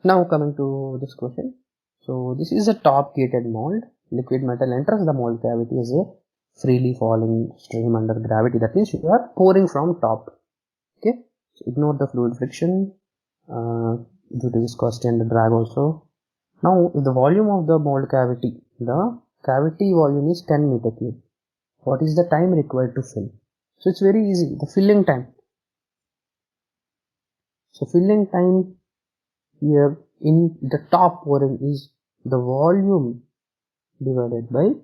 Now coming to this question. So this is a top gated mold. Liquid metal enters the mold cavity as a freely falling stream under gravity. That means you are pouring from top. Okay, so ignore the fluid friction due to viscosity and the drag also. Now if the volume of the mold cavity, the cavity volume is 10 meter cube. What is the time required to fill? So it's very easy, the filling time. So filling time here in the top pouring is the volume divided by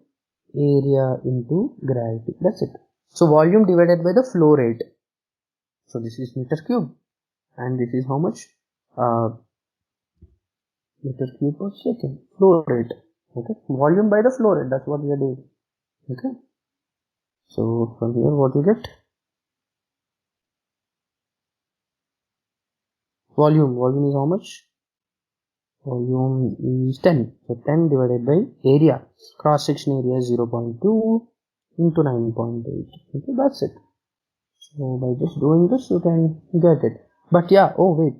area into gravity. That's it. So volume divided by the flow rate. So this is meter cube, and this is how much? Meter cube per second. Flow rate. Okay. Volume by the flow rate. That's what we are doing. Okay. So from here, what you get? Volume. Volume is how much? Volume is 10. So 10 divided by area. Cross section area is 0.2 into 9.8. Okay, that's it. So by just doing this, you can get it. But yeah, oh wait.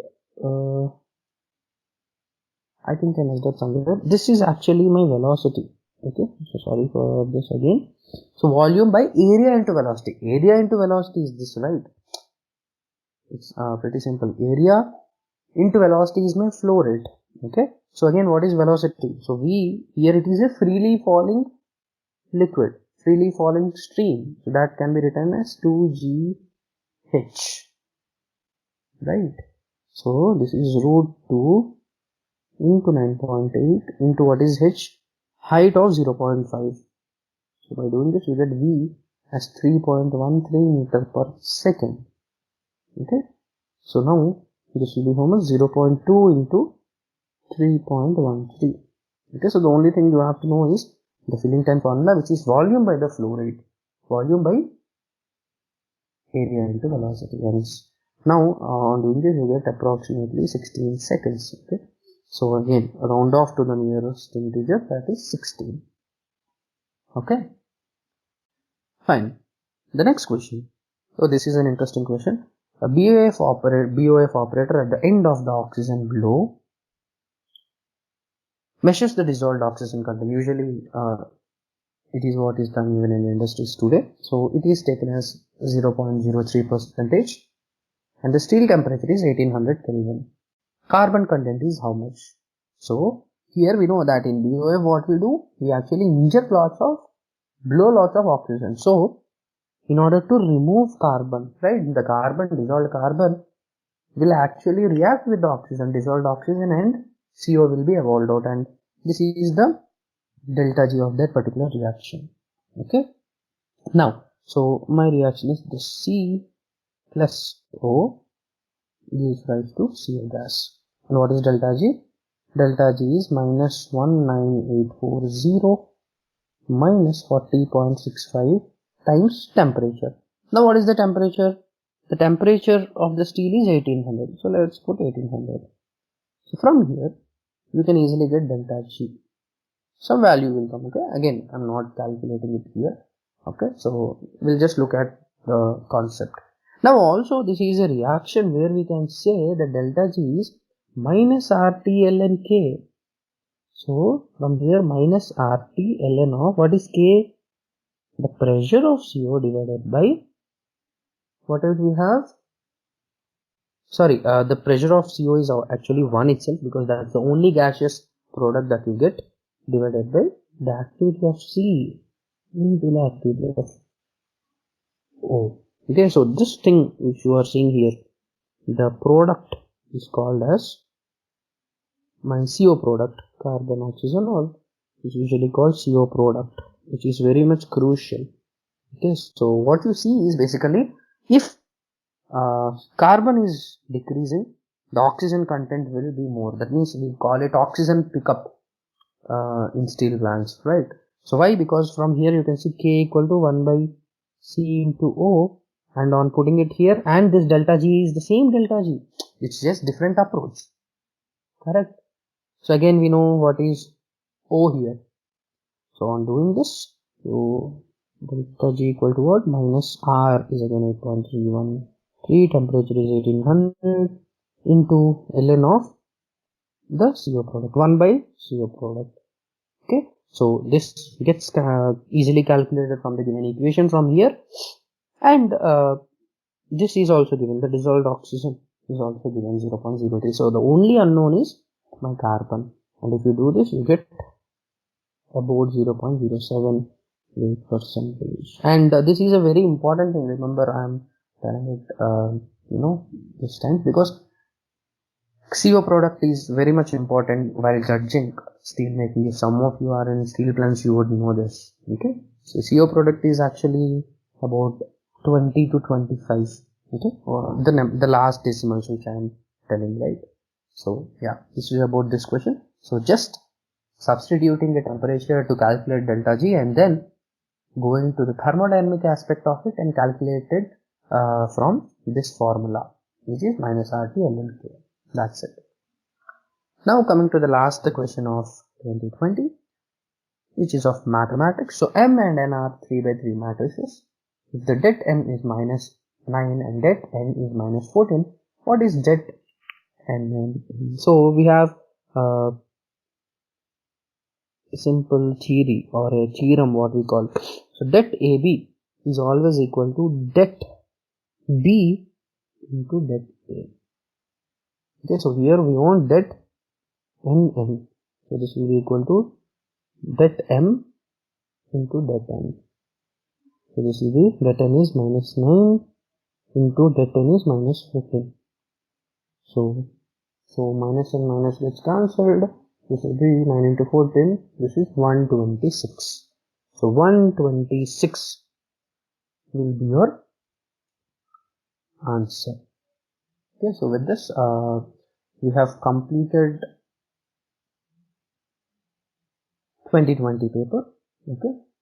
I think I messed up somewhere. This is actually my velocity. Okay, so sorry for this again. So volume by area into velocity. Area into velocity is this, right? It's pretty simple. Area into velocity is my flow rate. Okay, so again, what is velocity? So here it is a freely falling liquid, freely falling stream. So that can be written as 2gh, right? So this is root 2 into 9.8 into what is h? Height of 0.5. So by doing this, you get V as 3.13 meter per second. Okay. So now this will be how much? 0.2 into 3.13. Okay. So the only thing you have to know is the filling time formula, which is volume by the flow rate, volume by area into velocity. And now on doing this, you get approximately 16 seconds. Okay. So again, round off to the nearest integer, that is 16. Okay. Fine. The next question. So this is an interesting question. A BOF operator at the end of the oxygen blow measures the dissolved oxygen content. Usually it is what is done even in the industries today. So it is taken as 0.03% and the steel temperature is 1800 Kelvin. Carbon content is how much? So here we know that in BOF what we do, we actually inject blow lots of oxygen. So in order to remove carbon, right, the dissolved carbon will actually react with the oxygen, dissolved oxygen, and CO will be evolved out, and this is the delta G of that particular reaction. Okay. Now, so my reaction is the C plus O gives rise to CO gas. And what is delta G? Delta G is minus 19840 minus 40.65 times temperature. Now what is the temperature? The temperature of the steel is 1800. So let's put 1800. So from here, you can easily get delta G. Some value will come. Okay. Again, I'm not calculating it here. Okay. So we'll just look at the concept. Now also this is a reaction where we can say that delta G is minus RT ln K. So from here minus RT ln of what is K? The pressure of CO divided by what else we have? Sorry, the pressure of CO is actually 1 itself because that's the only gaseous product that you get, divided by the activity of C into the activity of O. Okay, so this thing which you are seeing here, the product is called as my CO product, carbon oxygen, or is usually called CO product, which is very much crucial. Okay, so what you see is basically if carbon is decreasing, the oxygen content will be more. That means we call it oxygen pickup in steel plants, right? So why? Because from here you can see K equal to 1 by C into O, and on putting it here, and this delta G is the same delta G. It's just different approach. Correct? So again we know what is O here. So on doing this, so delta G equal to what? Minus R is again 8.313, temperature is 1800 into ln of the CO product, 1 by CO product. Okay, so this gets easily calculated from the given equation from here, and this is also given, the dissolved oxygen is also given 0.03. So the only unknown is my carbon, and if you do this, you get about 0.07 percentage. And this is a very important thing. Remember, I'm telling it this time, because CO product is very much important while judging steel making. If some of you are in steel plants, you would know this. Okay, so CO product is actually about 20 to 25. Okay, or the last decimals which I am telling, right? So yeah, this is about this question. So just substituting the temperature to calculate delta G, and then going to the thermodynamic aspect of it and calculate it from this formula, which is minus RT ln K. That's it. Now coming to the last question of 2020, which is of mathematics. So M and N are 3 by 3 matrices. If the det M is minus 9 and det N is minus 14, what is det N? So we have a simple theory or a theorem, what we call. So det AB is always equal to det B into det A. Okay, so here we want det NN. So this will be equal to det M into det N. So this will be det N is minus 9 into det N is minus 15. So minus and minus gets cancelled. This will be 9 into 14. This is 126. So 126 will be your answer. Okay, so with this we have completed 2020 paper. Okay,